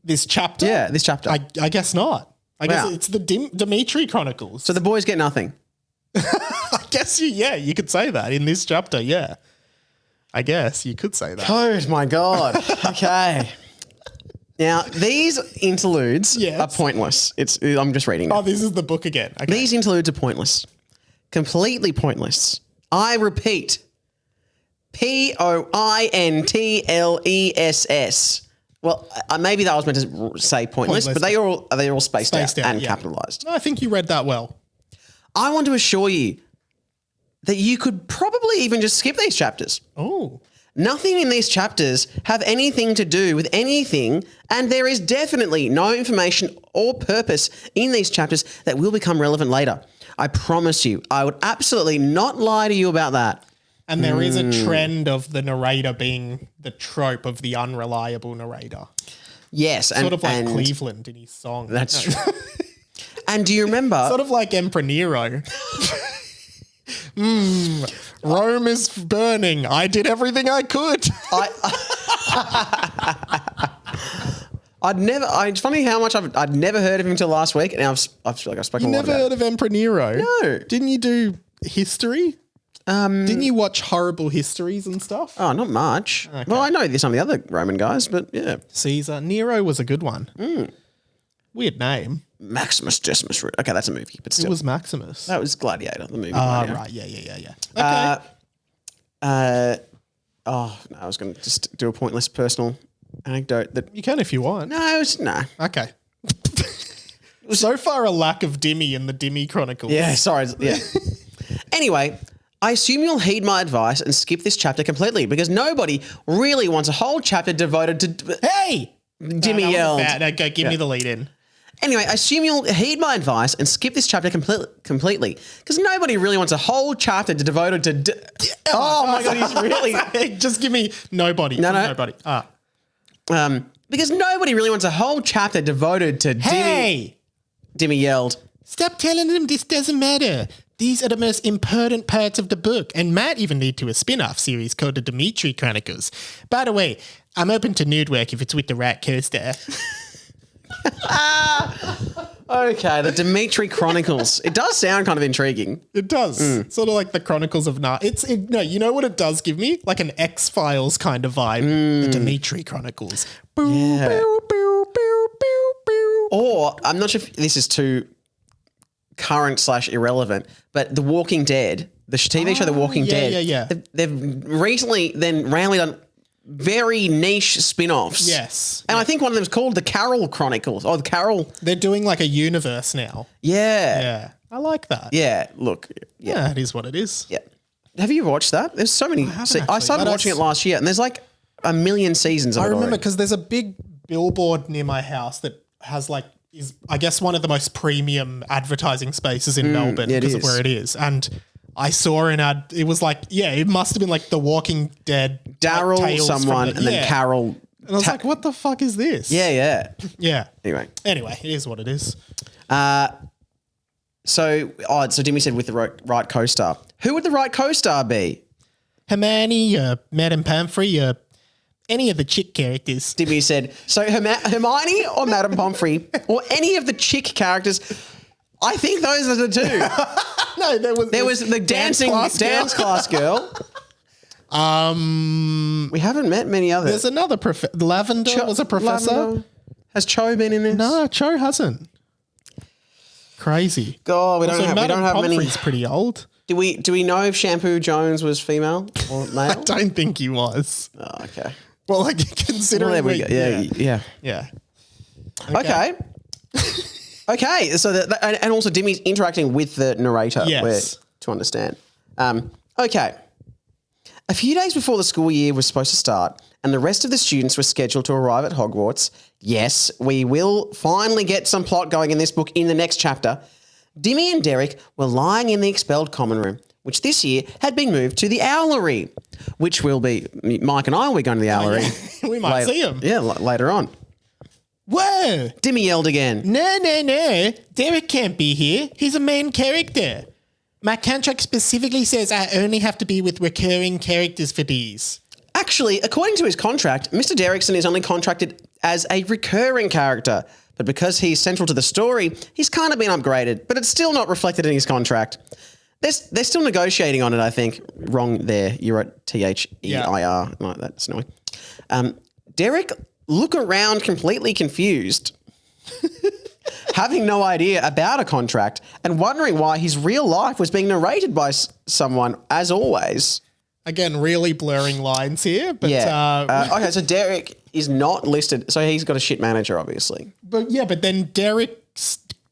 This chapter? Yeah, this chapter. I guess not. I guess it's the Dimitri Chronicles. So the boys get nothing? I guess you could say that in this chapter, yeah. I guess you could say that. Oh, my God. Okay. Now, these interludes are pointless. I'm just reading it. Oh, this is the book again. Okay. These interludes are pointless. Completely pointless. I repeat. Pointless. Well, maybe that I was meant to say pointless, but they're all spaced out and capitalized. No, I think you read that well. I want to assure you that you could probably even just skip these chapters. Oh. Nothing in these chapters have anything to do with anything, and there is definitely no information or purpose in these chapters that will become relevant later. I promise you, I would absolutely not lie to you about that. And there is a trend of the narrator being the trope of the unreliable narrator. Yes. Sort of like Cleveland in his song. That's true. And do you remember? Sort of like Emperor Nero. Rome is burning. I did everything I could. It's funny how much I'd never heard of him until last week, and now I've spoken a lot about it. You never heard of Emperor Nero? No. Didn't you do history? Didn't you watch horrible histories and stuff? Oh, not much. Okay. Well, I know some of the other Roman guys, but yeah. Caesar. Nero was a good one. Weird name. Maximus Decimus. Okay, that's a movie, but still. It was Maximus. That was Gladiator, the movie. Gladiator. Right. Yeah. Okay. No, I was going to just do a pointless personal anecdote that... You can if you want. No, no. Okay. So far a lack of Dimmy in the Dimmy Chronicles. Yeah, sorry. Yeah. Anyway, I assume you'll heed my advice and skip this chapter completely because nobody really wants a whole chapter devoted to... Hey! Dimmy yelled. No, go give me the lead in. Anyway, I assume you'll heed my advice and skip this chapter completely because nobody really wants a whole chapter devoted to... oh my God, he's really... Just give me nobody. No. Nobody. Because nobody really wants a whole chapter devoted to Hey! Dimmy yelled. Stop telling them this doesn't matter. These are the most important parts of the book and might even lead to a spin-off series called the Dimitri Chronicles. By the way, I'm open to nude work if it's with the right co-star. Okay, the Dimitri Chronicles. It does sound kind of intriguing. It does. Sort of like the Chronicles of Narnia. No, you know what it does give me? Like an X-Files kind of vibe. The Dimitri Chronicles. Boo, Yeah. boo, boo, boo, boo, boo. Or, I'm not sure if this is too current/irrelevant, but The Walking Dead, the TV show The Walking Dead. Yeah. They've recently then randomly done very niche spin-offs. Yes. And I think one of them is called the Carol Chronicles. Or the Carol. They're doing like a universe now. Yeah. Yeah. I like that. Yeah. Look. Yeah, it is what it is. Yeah. Have you watched that? There's so many. I started actually, watching it last year and there's like a million seasons of it. I remember already. because there's a big billboard near my house that has is I guess one of the most premium advertising spaces in Melbourne yeah, it because of is. where it is. And I saw an ad. It was like, it must have been like The Walking Dead. Daryl, tales from someone, and then Carol. And I was like, what the fuck is this? Yeah. Yeah. Anyway, it is what it is. So Dimmy said with the right co-star. Who would the right co-star be? Hermione, Madame Pomfrey, any of the chick characters. Dimmy said, so Hermione or Madame Pomfrey or any of the chick characters. I think those are the two. No, there was the dance class girl. We haven't met many others. There's another Lavender was a professor. Lavender. Has Cho been in this? No, Cho hasn't. Crazy. God, we don't have many. Pumphrey's pretty old. Do we know if Shampoo Jones was female or male? I don't think he was. Oh, okay. Well, like considering There we go. Yeah. Yeah. Okay. Okay. So and also Dimmy's interacting with the narrator. Yes. To understand. Okay. A few days before the school year was supposed to start and the rest of the students were scheduled to arrive at Hogwarts, yes, we will finally get some plot going in this book in the next chapter, Dimmy and Derrick were lying in the expelled common room, which this year had been moved to the Owlery, which will be, Mike and I will be going to the Owlery. We might see him. Yeah, later on. Whoa! Dimmy yelled again. No. Derrick can't be here. He's a main character. My contract specifically says I only have to be with recurring characters for these. Actually, according to his contract, Mr. Derrickson is only contracted as a recurring character. But because he's central to the story, he's kind of been upgraded. But it's still not reflected in his contract. They're still negotiating on it, I think. Wrong there. You wrote Their. Yeah. No, that's annoying. Derrick look around completely confused. Having no idea about a contract and wondering why his real life was being narrated by someone, as always. Again, really blurring lines here. But okay, so Derrick is not listed. So he's got a shit manager, obviously. But then Derrick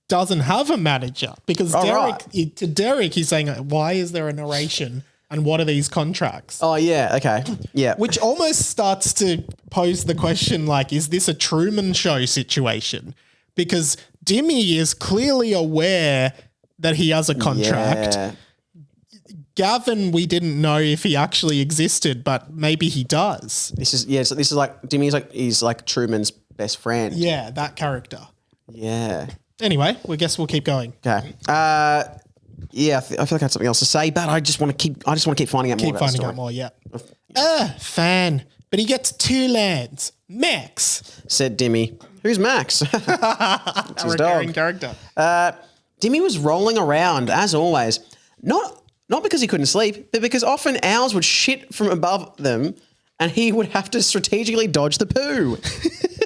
doesn't have a manager because to Derrick, he's saying, why is there a narration and what are these contracts? Oh, yeah. Okay. Yeah. Which almost starts to pose the question, like, is this a Truman Show situation? Because Dimmy is clearly aware that he has a contract. Yeah. Gavin, we didn't know if he actually existed, but maybe he does. So this is like Dimmy's he's like Truman's best friend. Yeah, that character. Yeah. Anyway, we guess we'll keep going. Okay. Yeah, I feel like I had something else to say, but I just want to keep finding out more. Keep finding out more. Yeah. Fan, but he gets 2 lands. Max, said Dimmy. Who's Max? It's his recurring dog. character. Dimmy was rolling around as always. Not because he couldn't sleep, but because often owls would shit from above them and he would have to strategically dodge the poo.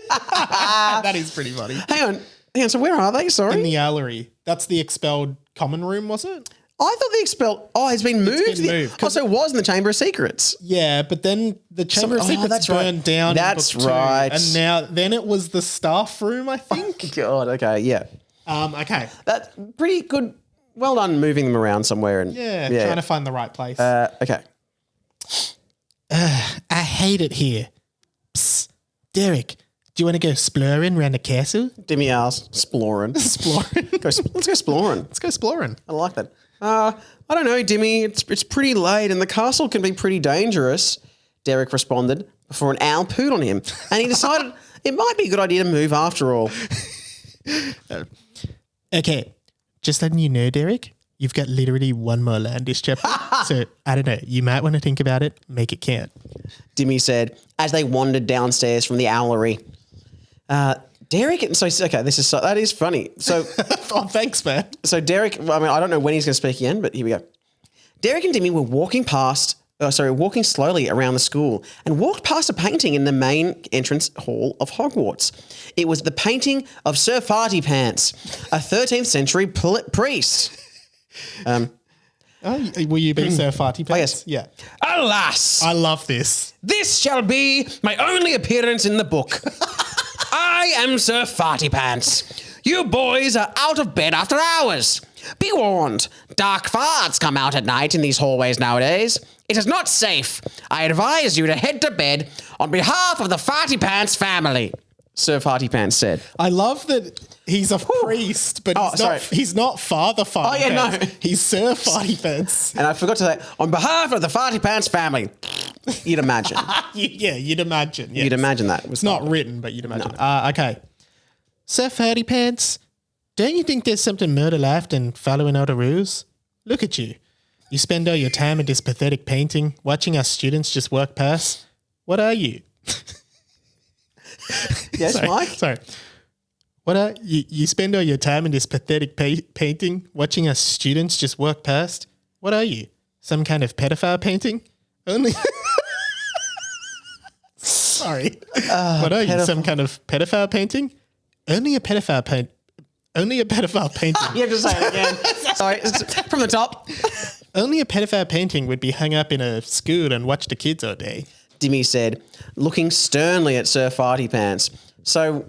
That is pretty funny. Hang on. So where are they? Sorry? In the Owlery. That's the expelled common room, was it? I thought the expelled... Oh, it's been moved? It's been moved. So it was in the Chamber of Secrets. Yeah, but then the Chamber of Secrets burned down That's in book 2, right. and then it was the staff room, I think. God, okay, yeah. Okay. That's pretty good. Well done moving them around somewhere. And trying to find the right place. Okay. I hate it here. Psst, Derrick, do you want to go exploring around the castle? Dimmy asked, exploring. Let's Let's go exploring. Let's go exploring. I like that. I don't know, Dimmy. It's pretty late and the castle can be pretty dangerous, Derrick responded before an owl pooed on him. And he decided it might be a good idea to move after all. Okay, just letting you know, Derrick, you've got literally 1 more land this chapter. So, I don't know, you might want to think about it, make it count. Dimmy said as they wandered downstairs from the Owlery. Derrick, that is funny. So, thanks, man. So Derrick, I don't know when he's going to speak again, but here we go. Derrick and Dimmy were walking slowly around the school and walked past a painting in the main entrance hall of Hogwarts. It was the painting of Sir Farty Pants, a 13th century priest. Will you be Sir Farty Pants? Oh, yes. Yeah. Alas! I love this. This shall be my only appearance in the book. I am Sir Farty Pants. You boys are out of bed after hours. Be warned, dark farts come out at night in these hallways nowadays. It is not safe. I advise you to head to bed on behalf of the Farty Pants family, Sir Farty Pants said. I love that he's a priest, but he's not Father Farty Pants. No. He's Sir Farty Pants. And I forgot to say, on behalf of the Farty Pants family. You'd imagine. Yeah, you'd imagine. Yes. You'd imagine that. It's not written, but you'd imagine. No. Okay. Sir Farty Pants, don't you think there's something more to life than following all the rules? Look at you. You spend all your time in this pathetic painting, watching us students just work past. What are you? Yes, Mike? Sorry. What are you spend all your time in this pathetic painting, watching us students just work past? What are you? Some kind of pedophile painting? Only. Sorry. What are you? Some kind of pedophile painting? Only a pedophile painting. You have to say it again. Sorry, from the top. Only a pedophile painting would be hung up in a school and watched the kids all day. Dimmy said, looking sternly at Sir Farty Pants. So,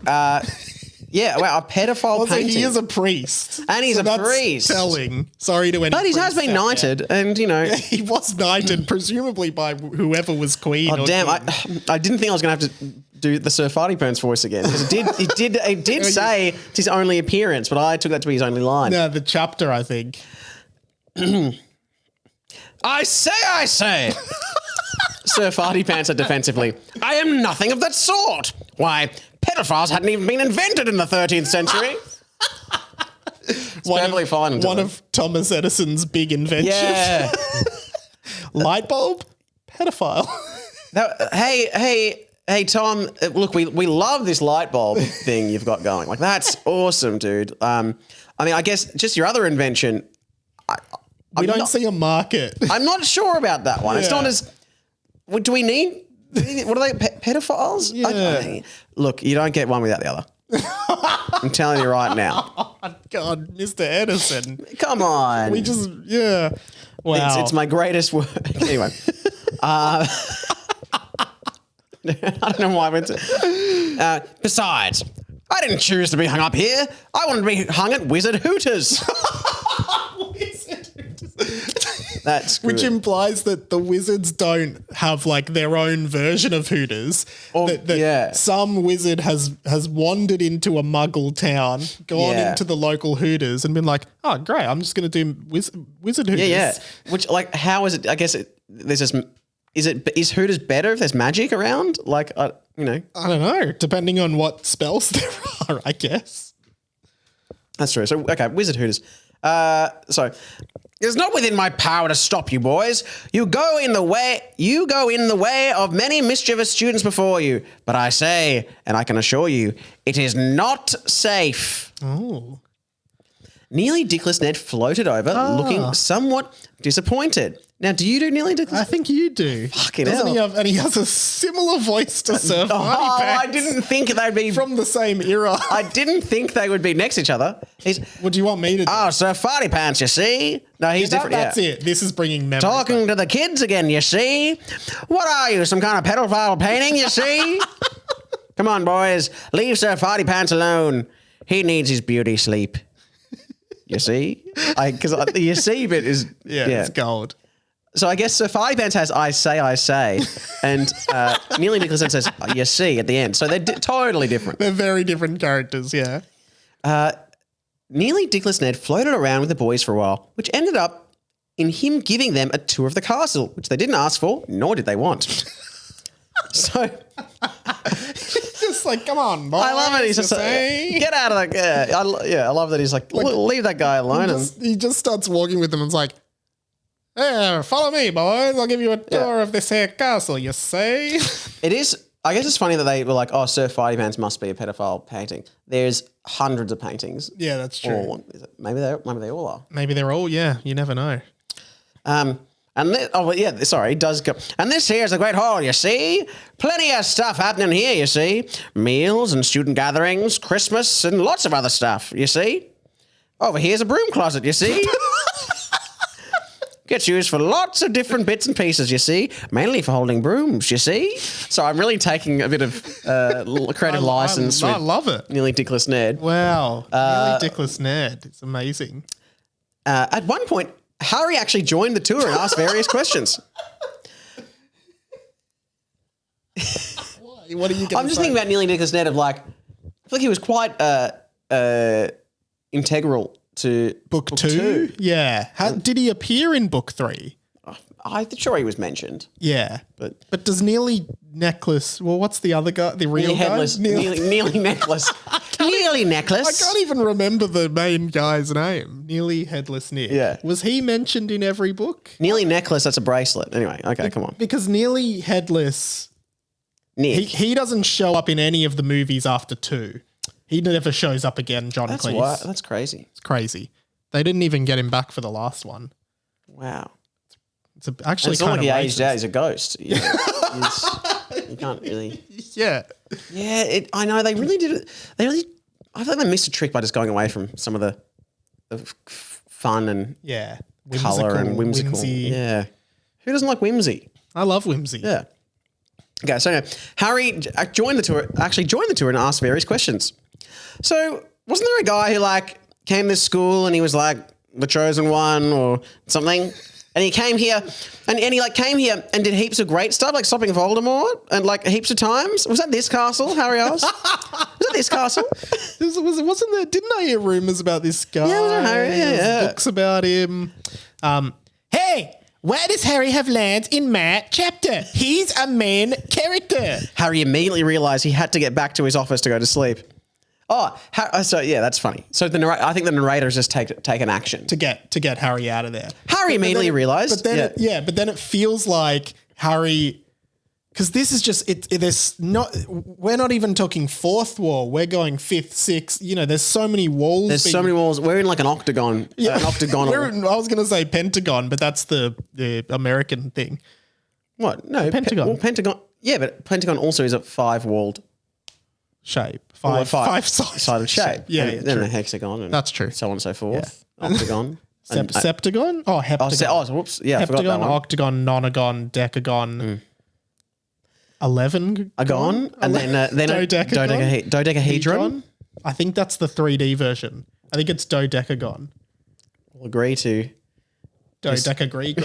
yeah, well, a pedophile painting. He is a priest. And he's a priest. Telling. Sorry to any But he has been knighted, and, you know. Yeah, he was knighted, presumably by whoever was queen. Oh, damn. I didn't think I was going to have to do the Sir Farty Pants voice again. Because it did say it's his only appearance, but I took that to be his only line. No, the chapter, I think. I say. Sir Farty Pants said defensively, I am nothing of that sort. Why, pedophiles hadn't even been invented in the 13th century. One of Thomas Edison's big inventions. Yeah. Light bulb? Pedophile. Hey, Tom, look, we love this light bulb thing you've got going. Like, that's awesome, dude. I mean, I guess just your other invention. We don't see a market. I'm not sure about that one. Yeah. It's not as... Do we need... What are they? Pedophiles? Yeah. Look, you don't get one without the other. I'm telling you right now. Oh, God, Mr. Edison. Come on. Yeah. Wow. It's my greatest work. Anyway. I don't know why I went to... besides, I didn't choose to be hung up here. I wanted to be hung at Wizard Hooters. That's good. Which implies that the wizards don't have like their own version of Hooters. Some wizard has wandered into a Muggle town, gone into the local Hooters, and been like, "Oh, great! I'm just going to do wizard Hooters." Yeah. Which, like, how is it? I guess there's this. Is Hooters better if there's magic around? Like, I don't know. Depending on what spells there are, I guess. That's true. So, okay, Wizard Hooters. So it's not within my power to stop you, boys. You go in the way of many mischievous students before you. But I say, and I can assure you, it is not safe. Oh. Nearly Dickless Ned floated over, looking somewhat disappointed. Now, do you do Nearly Dickless? I think you do. Fucking Doesn't hell. he have? And he has a similar voice to Sir Farty Pants. I didn't think they'd be from the same era. I didn't think they would be next to each other. What do you want me to do? Oh, Sir Farty Pants, you see? No, he's different. That's it. This is bringing memories. Talking to the kids again, you see? What are you, some kind of pedophile painting, you see? Come on, boys. Leave Sir Farty Pants alone. He needs his beauty sleep. You see? Because the you see bit is... Yeah, it's gold. So I guess Sir Farty Pants has I say, and Nearly Dickless Ned says you see at the end. So they're totally different. They're very different characters, yeah. Nearly Dickless Ned floated around with the boys for a while, which ended up in him giving them a tour of the castle, which they didn't ask for, nor did they want. So... just like, come on, boys. I love it. He's just like, get out of that. I love that he's like leave that guy alone. He just starts walking with them and is like, "Hey, follow me, boys. I'll give you a tour of this here castle, you see?" It is, I guess it's funny that they were like, oh, Sir Farty Pants must be a pedophile painting. There's hundreds of paintings. Yeah, that's true. Maybe they all are. Maybe they're all, yeah, you never know. It does go. And this here is a great hall, you see? Plenty of stuff happening here, you see? Meals and student gatherings, Christmas, and lots of other stuff, you see? Over here's a broom closet, you see? Gets used for lots of different bits and pieces, you see? Mainly for holding brooms, you see? So I'm really taking a bit of creative license. I love it. Nearly Dickless Ned. Wow. Nearly Dickless Ned. It's amazing. At one point, Harry actually joined the tour and asked various questions. What are you going I'm just thinking about Nearly Dickless Ned of like, I feel like he was quite integral to book two. Yeah. Did he appear in book 3? I'm sure he was mentioned. Yeah. But does Nearly Necklace, well, what's the other guy? The real headless, guy? Nearly Necklace. Nearly Necklace. I can't even remember the main guy's name. Nearly Headless Nick. Yeah. Was he mentioned in every book? Nearly Necklace, that's a bracelet. Anyway, okay, come on. Because Nearly Headless Nick. He doesn't show up in any of the movies after 2. He never shows up again, John Cleese. That's crazy. It's crazy. They didn't even get him back for the last one. Wow. It's actually It's not kind like of he aged out. He's a ghost. You can't really. Yeah. Yeah, I know they really did it. I think they missed a trick by just going away from some of the fun and Yeah. color and whimsical. Whimsy. Yeah, who doesn't like whimsy? I love whimsy. Yeah. Okay, so anyway, Harry joined the tour. Actually, joined the tour and asked various questions. So, wasn't there a guy who came to school and he was like the chosen one or something? And he came here, and he came here and did heaps of great stuff, like stopping Voldemort, and heaps of times. Was that this castle, Harry asked? Was that this castle? Wasn't there? Didn't I hear rumors about this guy? Yeah, it was Harry. Yeah. Books about him. Hey, why does Harry have lands in my chapter? He's a main character. Harry immediately realised he had to get back to his office to go to sleep. Oh, so yeah, that's funny. So I think the narrator has just taken action to get Harry out of there. Harry immediately realised. But then it feels like Harry, because this is just we're not even talking fourth wall. We're going fifth, sixth. There's so many walls. There's so many walls. We're in like an octagon. Yeah. An octagonal. I was going to say pentagon, but that's the American thing. What? No, pentagon. Pentagon. Yeah, but pentagon also is a 5-walled shape. Five sided shape. Yeah, and then a hexagon. And that's true. So on and so forth. Yeah. Octagon. Septagon? Oh, heptagon. Whoops. Yeah, I forgot that Heptagon, one. octagon, nonagon, decagon, 11 agon, and then dodecahedron. I think that's the 3D version. I think it's dodecagon. We'll agree to Dodecagregon.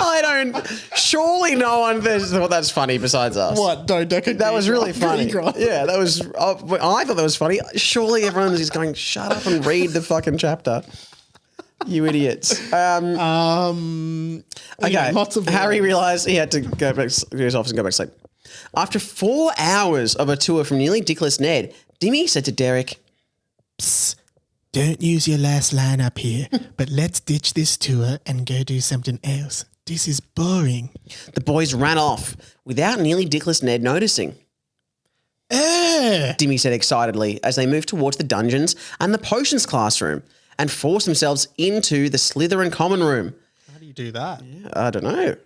I don't. Surely no one thought that's funny besides us. What? Dodecagon? That was really funny. Yeah, that was. I thought that was funny. Surely everyone is going, shut up and read the fucking chapter. You idiots. Okay. Yeah, lots of Harry realised he had to go back to his office and go back to sleep. After 4 hours of a tour from nearly dickless Ned, Dimmy said to Derrick, "Psst, don't use your last line up here, but let's ditch this tour and go do something else. This is boring." The boys ran off without nearly dickless Ned noticing. Dimmy said excitedly as they moved towards the dungeons and the potions classroom and forced themselves into the Slytherin common room. How do you do that? Yeah, I don't know.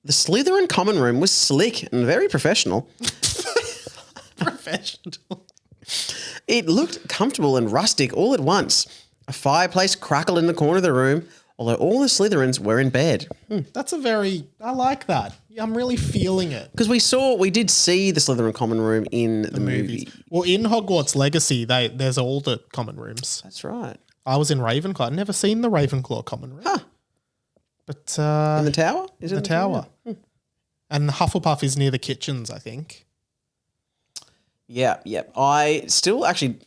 The Slytherin common room was slick and very professional. Professional. It looked comfortable and rustic all at once. A fireplace crackled in the corner of the room, although all the Slytherins were in bed. That's I like that. I'm really feeling it. Because we did see the Slytherin common room in the movie. Well, in Hogwarts Legacy, there's all the common rooms. That's right. I was in Ravenclaw. I'd never seen the Ravenclaw common room. Huh. But in the tower? Is it the tower? And Hufflepuff is near the kitchens, I think. Yeah. I still actually,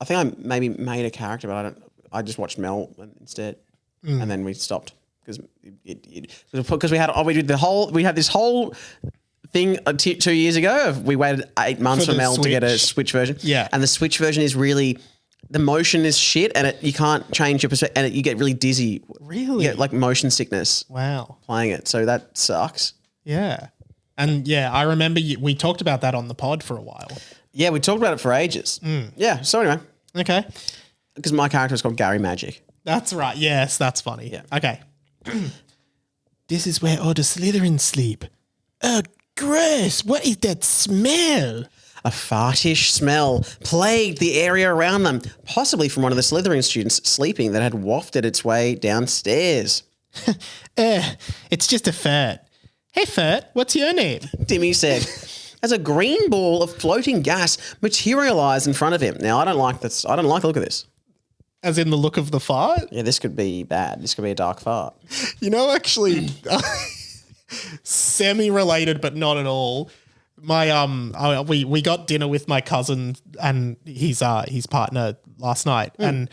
I think I maybe made a character, but I just watched Mel instead, and then we stopped because we had this whole thing 2 years ago. We waited 8 months for Mel to get a Switch version. Yeah, and the Switch version is really. The motion is shit, and you can't change your perspective, and you get really dizzy. Really? You get like motion sickness. Wow. Playing it, so that sucks. Yeah, and I remember we talked about that on the pod for a while. Yeah, we talked about it for ages. Yeah. So anyway, okay, because my character is called Gary Magic. That's right. Yes, that's funny. Yeah. Okay. This is where all the Slytherins sleep. Oh, gross! What is that smell? A fartish smell plagued the area around them, possibly from one of the Slytherin students sleeping that had wafted its way downstairs. It's just a fart. Hey, fart, what's your name? Dimmy said, as a green ball of floating gas materialised in front of him. Now, I don't like this. I don't like the look of this. As in the look of the fart? Yeah, this could be bad. This could be a dark fart. Actually, semi-related, but not at all. My we got dinner with my cousin and his partner last night, and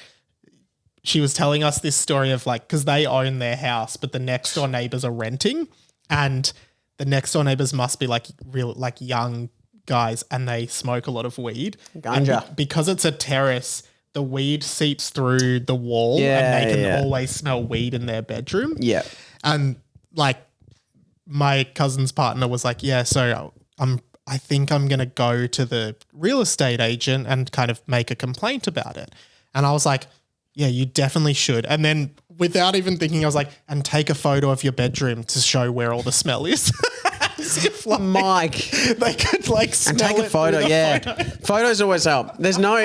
she was telling us this story of because they own their house, but the next door neighbors are renting, and the next door neighbors must be real young guys, and they smoke a lot of weed. Ganja. And because it's a terrace, the weed seeps through the wall, and they can always smell weed in their bedroom. Yeah, and my cousin's partner was like, yeah, so. I think I'm going to go to the real estate agent and kind of make a complaint about it. And I was like, yeah, you definitely should. And then without even thinking, I was like, and take a photo of your bedroom to show where all the smell is. As if, like, Mike. they could like smell And take a it photo, through the yeah. photo. Photos always help. There's no,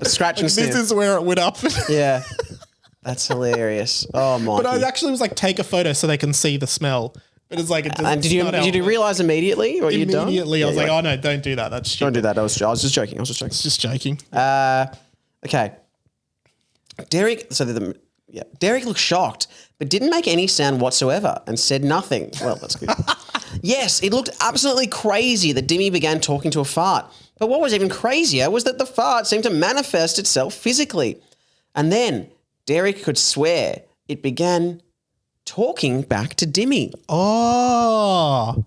scratch and sniff. This is where it went up. Yeah. That's hilarious. Oh, my. But I actually was like, take a photo so they can see the smell. But it's like, it doesn't. And did you realize immediately what you'd done? Immediately, I was like, oh no, don't do that. That's stupid. Don't do that. I was just joking. Just joking. Okay. Derrick looked shocked, but didn't make any sound whatsoever and said nothing. Well, that's good. Yes, it looked absolutely crazy that Dimmy began talking to a fart. But what was even crazier was that the fart seemed to manifest itself physically. And then Derrick could swear it began talking back to Dimmy. Oh.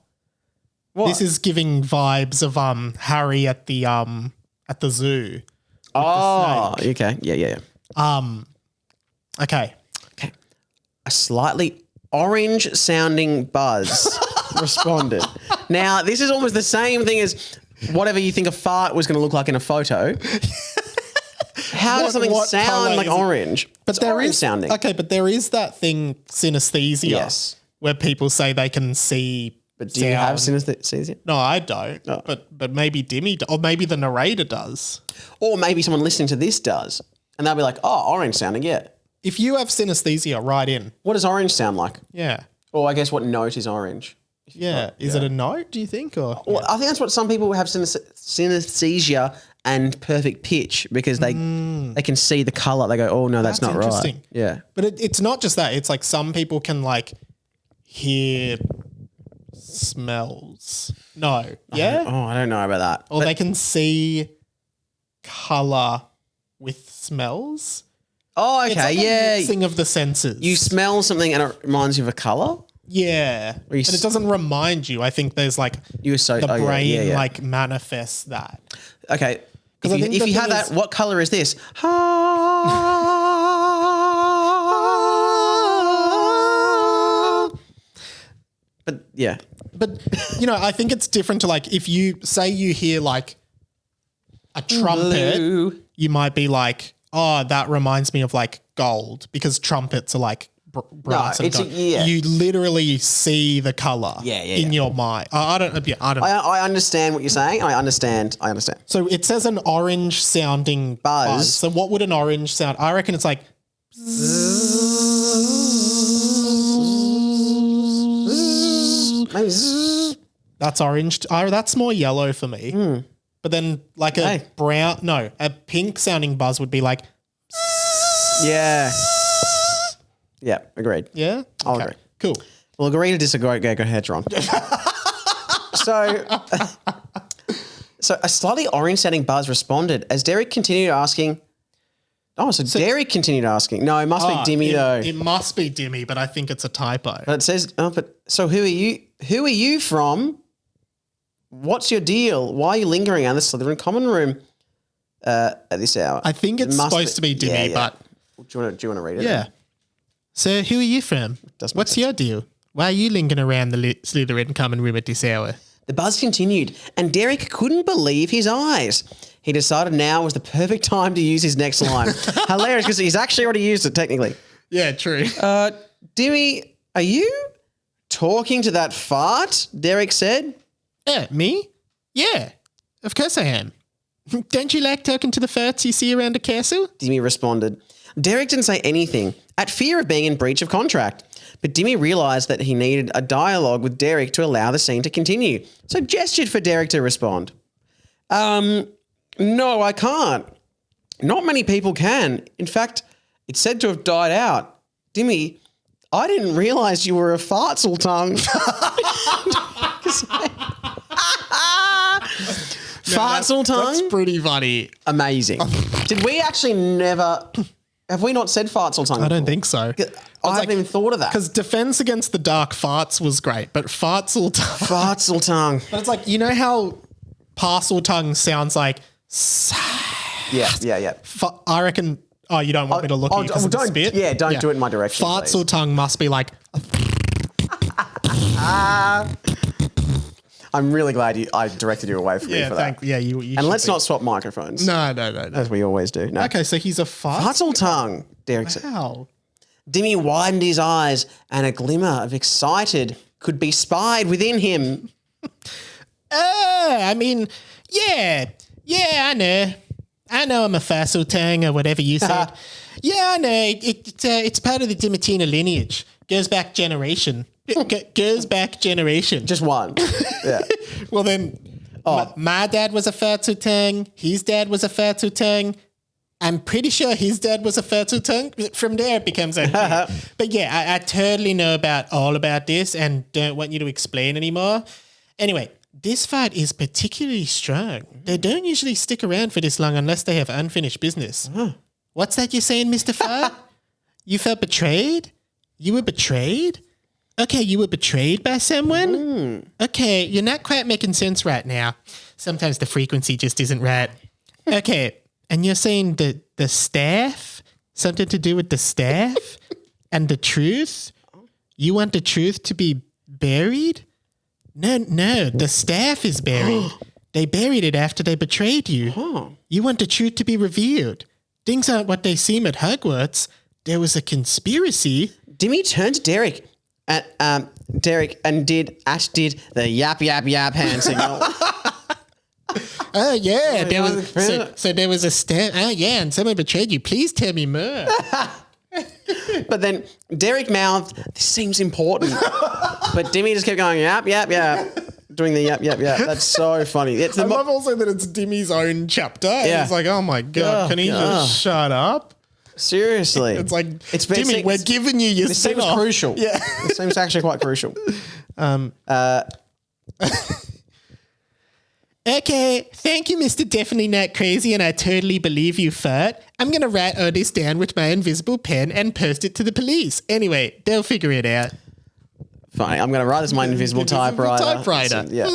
What? This is giving vibes of Harry at the zoo. Oh, okay. Yeah. Okay. A slightly orange-sounding buzz responded. Now, this is almost the same thing as whatever you think a fart was going to look like in a photo. How does something sound like orange? But there orange is sounding. Okay, but there is that thing, synesthesia. Yes. Where people say they can see. But do you have synesthesia? No, I don't. Oh. But maybe Dimmy or maybe the narrator does. Or maybe someone listening to this does. And they'll be like, oh, orange sounding, yeah. If you have synesthesia, write in. What does orange sound like? Yeah. Or I guess what note is orange? Yeah. Is it a note, do you think? Or Well, I think that's what some people who have synesthesia and perfect pitch because they can see the color. They go, oh, no, that's not right. interesting. Yeah. But it's not just that. It's like some people can like hear smells. No. Yeah? I don't know about that. Or they can see color with smells. Oh, It's okay, like a yeah. mixing of the senses. You smell something and it reminds you of a color? Yeah. Or you And it doesn't remind you. I think there's like the yeah, brain yeah. like manifests that. Okay. I think If the you have thing that, is- what color is this? But yeah. But I think it's different to like if you say you hear like a trumpet, Blue. you might be like, oh, that reminds me of like gold because trumpets are like brass and it's gold. yeah. You literally see the color in your mind. I don't know. I understand what you're saying. I understand. So it says an orange sounding buzz. So what would an orange sound? I reckon it's like Maybe zzz. that's orange. That's more yellow for me. But then like a pink sounding buzz would be like, Yeah. Yeah, agreed. yeah? I'll agree. Cool. Well, agree to disagree. Go ahead, Ron. So a slightly orange sounding buzz responded as Derrick continued asking. Oh, so Derrick continued asking. No, it must be Dimmy though. It must be Dimmy, but I think it's a typo. But it says, so who are you? Who are you from? What's your deal? Why are you lingering around the Slytherin common room at this hour? I think it's supposed to be Dimmy, but do you want to read it? yeah. So who are you from? Doesn't make What's your deal? Why are you lingering around the Slytherin common room at this hour? The buzz continued, and Derrick couldn't believe his eyes. He decided now was the perfect time to use his next line. Hilarious, because he's actually already used it technically. Yeah, true. Dimmy, are you talking to that fart? Derrick said. Yeah, me? Yeah, of course I am. Don't you like talking to the farts you see around a castle? Dimmy responded. Derrick didn't say anything, at fear of being in breach of contract. But Dimmy realised that he needed a dialogue with Derrick to allow the scene to continue, so gestured for Derrick to respond. No, I can't. Not many people can. In fact, it's said to have died out. Dimmy, I didn't realise you were a fartsel tongue. Fartsel tongue? That's pretty funny. Amazing. Did we actually never... Have we not said fartsel tongue? I don't think so. I haven't even thought of that. Because Defense Against the Dark Farts was great, but fartsel tongue. Fartsel tongue. But it's like, you know how parcel tongue sounds like. Yeah. I reckon. Oh, you don't want me to look at you because of the spit? Yeah, don't do it in my direction. Fartsel tongue must be like. I'm really glad I directed you away from me for that. Yeah, you And let's not swap microphones. No. As we always do. No. Okay, so he's a fart. Fartsel tongue, Derrick said. Wow. Dimmy widened his eyes and a glimmer of excited could be spied within him. I mean, yeah, I know. I know I'm a fossil tang or whatever you said. Yeah, I know. It's part of the Dimitri lineage. Goes back generation. Goes back generation. Just one. Yeah. Well, then, my dad was a fossil tang. His dad was a fossil tang. I'm pretty sure his dad was a fertile tongue. From there, it becomes unclear. But yeah, I totally know all about this and don't want you to explain anymore. Anyway, this fight is particularly strong. They don't usually stick around for this long unless they have unfinished business. What's that you're saying, Mr. Fart? You felt betrayed? You were betrayed? Okay, you were betrayed by someone? Okay, you're not quite making sense right now. Sometimes the frequency just isn't right. Okay. And you're saying the staff? Something to do with the staff? And the truth? You want the truth to be buried? No, the staff is buried. They buried it after they betrayed you. You want the truth to be revealed. Things aren't what they seem at Hogwarts. There was a conspiracy. Dimmy turned to Derrick and did the yap yap yap hand signal. Oh yeah, there was so there was a stand. Oh yeah, and someone betrayed you. Please tell me more. But then Derrick mouthed, "This seems important," but Dimmy just kept going yap yap yap, doing the yap yap yap. That's so funny. I love also that it's Dimmy's own chapter. Yeah, it's like, oh my god, can he just shut up? Seriously, it's like Dimmy, we're giving you your. This seems crucial. Yeah, this seems actually quite crucial. Okay, thank you, Mr. Definitely Not Crazy, and I totally believe you, Fart. I'm going to write all this down with my invisible pen and post it to the police. Anyway, they'll figure it out. Fine, I'm going to write this in my invisible typewriter. Yeah.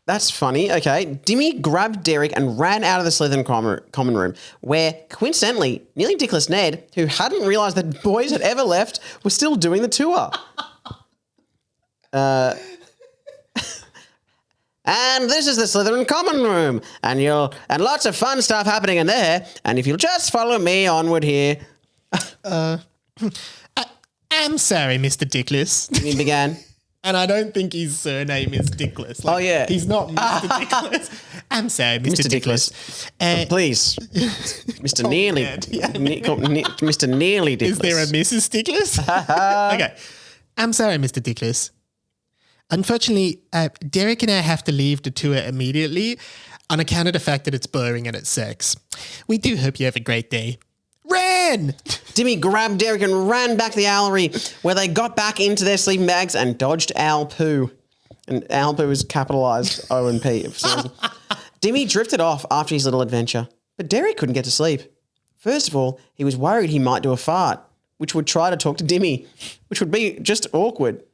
That's funny. Okay, Dimmy grabbed Derrick and ran out of the Slytherin common room, where, coincidentally, nearly dickless Ned, who hadn't realised that boys had ever left, was still doing the tour. And this is the Slytherin common room, and lots of fun stuff happening in there. And if you'll just follow me onward here. I'm sorry, Mr. Dickless. He began. And I don't think his surname is Dickless. Like, yeah. He's not Mr. Dickless. I'm sorry, Mr. Dickless. Please. Mr. Nearly. Mr. Nearly Dickless. Is there a Mrs. Dickless? Okay. I'm sorry, Mr. Dickless. Unfortunately, Derrick and I have to leave the tour immediately on account of the fact that it's boring and it sucks. We do hope you have a great day. Ran! Dimmy grabbed Derrick and ran back to the owlery, where they got back into their sleeping bags and dodged owl poo. And owl poo is capitalised O&P. Dimmy drifted off after his little adventure, but Derrick couldn't get to sleep. First of all, he was worried he might do a fart, which would try to talk to Dimmy, which would be just awkward.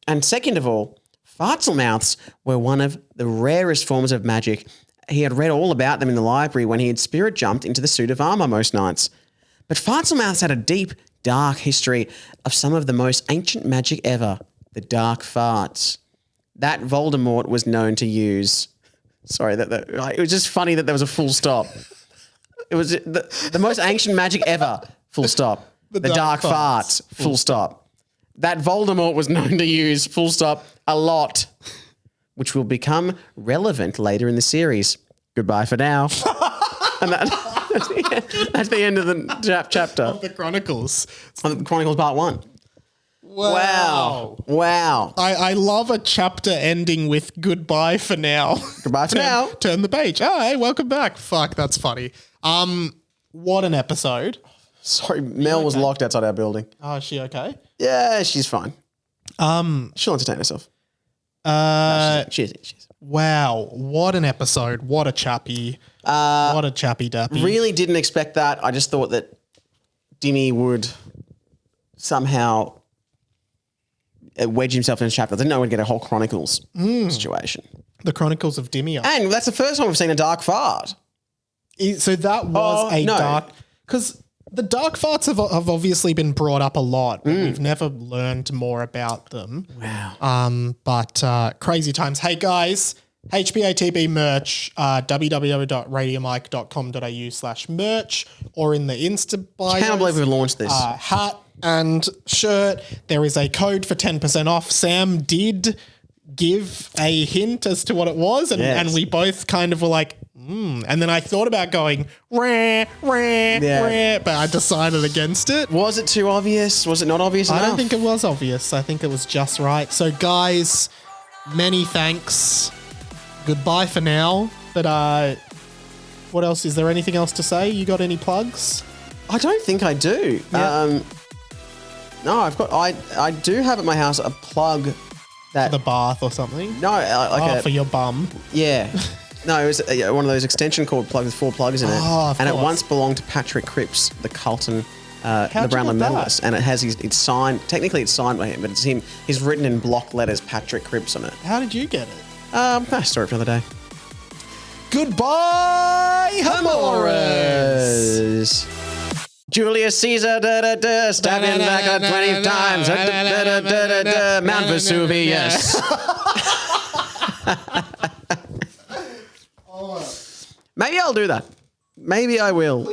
And second of all, fartselmouths were one of the rarest forms of magic. He had read all about them in the library when he had spirit jumped into the suit of armour most nights. But fartselmouths had a deep, dark history of some of the most ancient magic ever, the dark farts. That Voldemort was known to use. Sorry, it was just funny that there was a full stop. It was the most ancient magic ever, full stop. The dark farts, full stop. That Voldemort was known to use, full stop, a lot, which will become relevant later in the series. Goodbye for now. And that's the end of the chapter. Of the Chronicles. Of the Chronicles Part 1. Wow. I love a chapter ending with goodbye for now. Goodbye for now. Turn the page. Oh, hey, welcome back. Fuck, that's funny. What an episode. Sorry, Mel was locked outside our building. Oh, is she okay? Yeah, she's fine. She'll entertain herself. She is. Wow, what an episode. What a chappy. What a chappy dappy. Really didn't expect that. I just thought that Dimmy would somehow wedge himself in a chapter. I didn't know we'd get a whole Chronicles situation. The Chronicles of Dimmy. And that's the first time we've seen a dark fart. So that was dark... Because... The dark farts have obviously been brought up a lot, but we've never learned more about them. Wow. But crazy times. Hey, guys, HBATB merch, www.radiomike.com.au/merch, or in the Insta bio. Can't believe we've launched this. Hat and shirt. There is a code for 10% off. Sam did give a hint as to what it was, and we both kind of were like, And then I thought about going, rah, but I decided against it. Was it too obvious? Was it not obvious enough? I don't think it was obvious. I think it was just right. So, guys, many thanks. Goodbye for now. But what else? Is there anything else to say? You got any plugs? I don't think I do. Yeah. No, I do have at my house a plug that The bath or something? No, for your bum. Yeah. No, it was one of those extension cord plugs with 4 plugs in it. Oh, and it once belonged to Patrick Cripps, the Carlton, the Brownlow medalist. And it has it's signed, technically it's signed by him, but it's him. He's written in block letters Patrick Cripps on it. How did you get it? Story for another day. Goodbye, Hamores. Julius Caesar, stabbed him back 20 times. Mount Vesuvius. Maybe I'll do that. Maybe I will.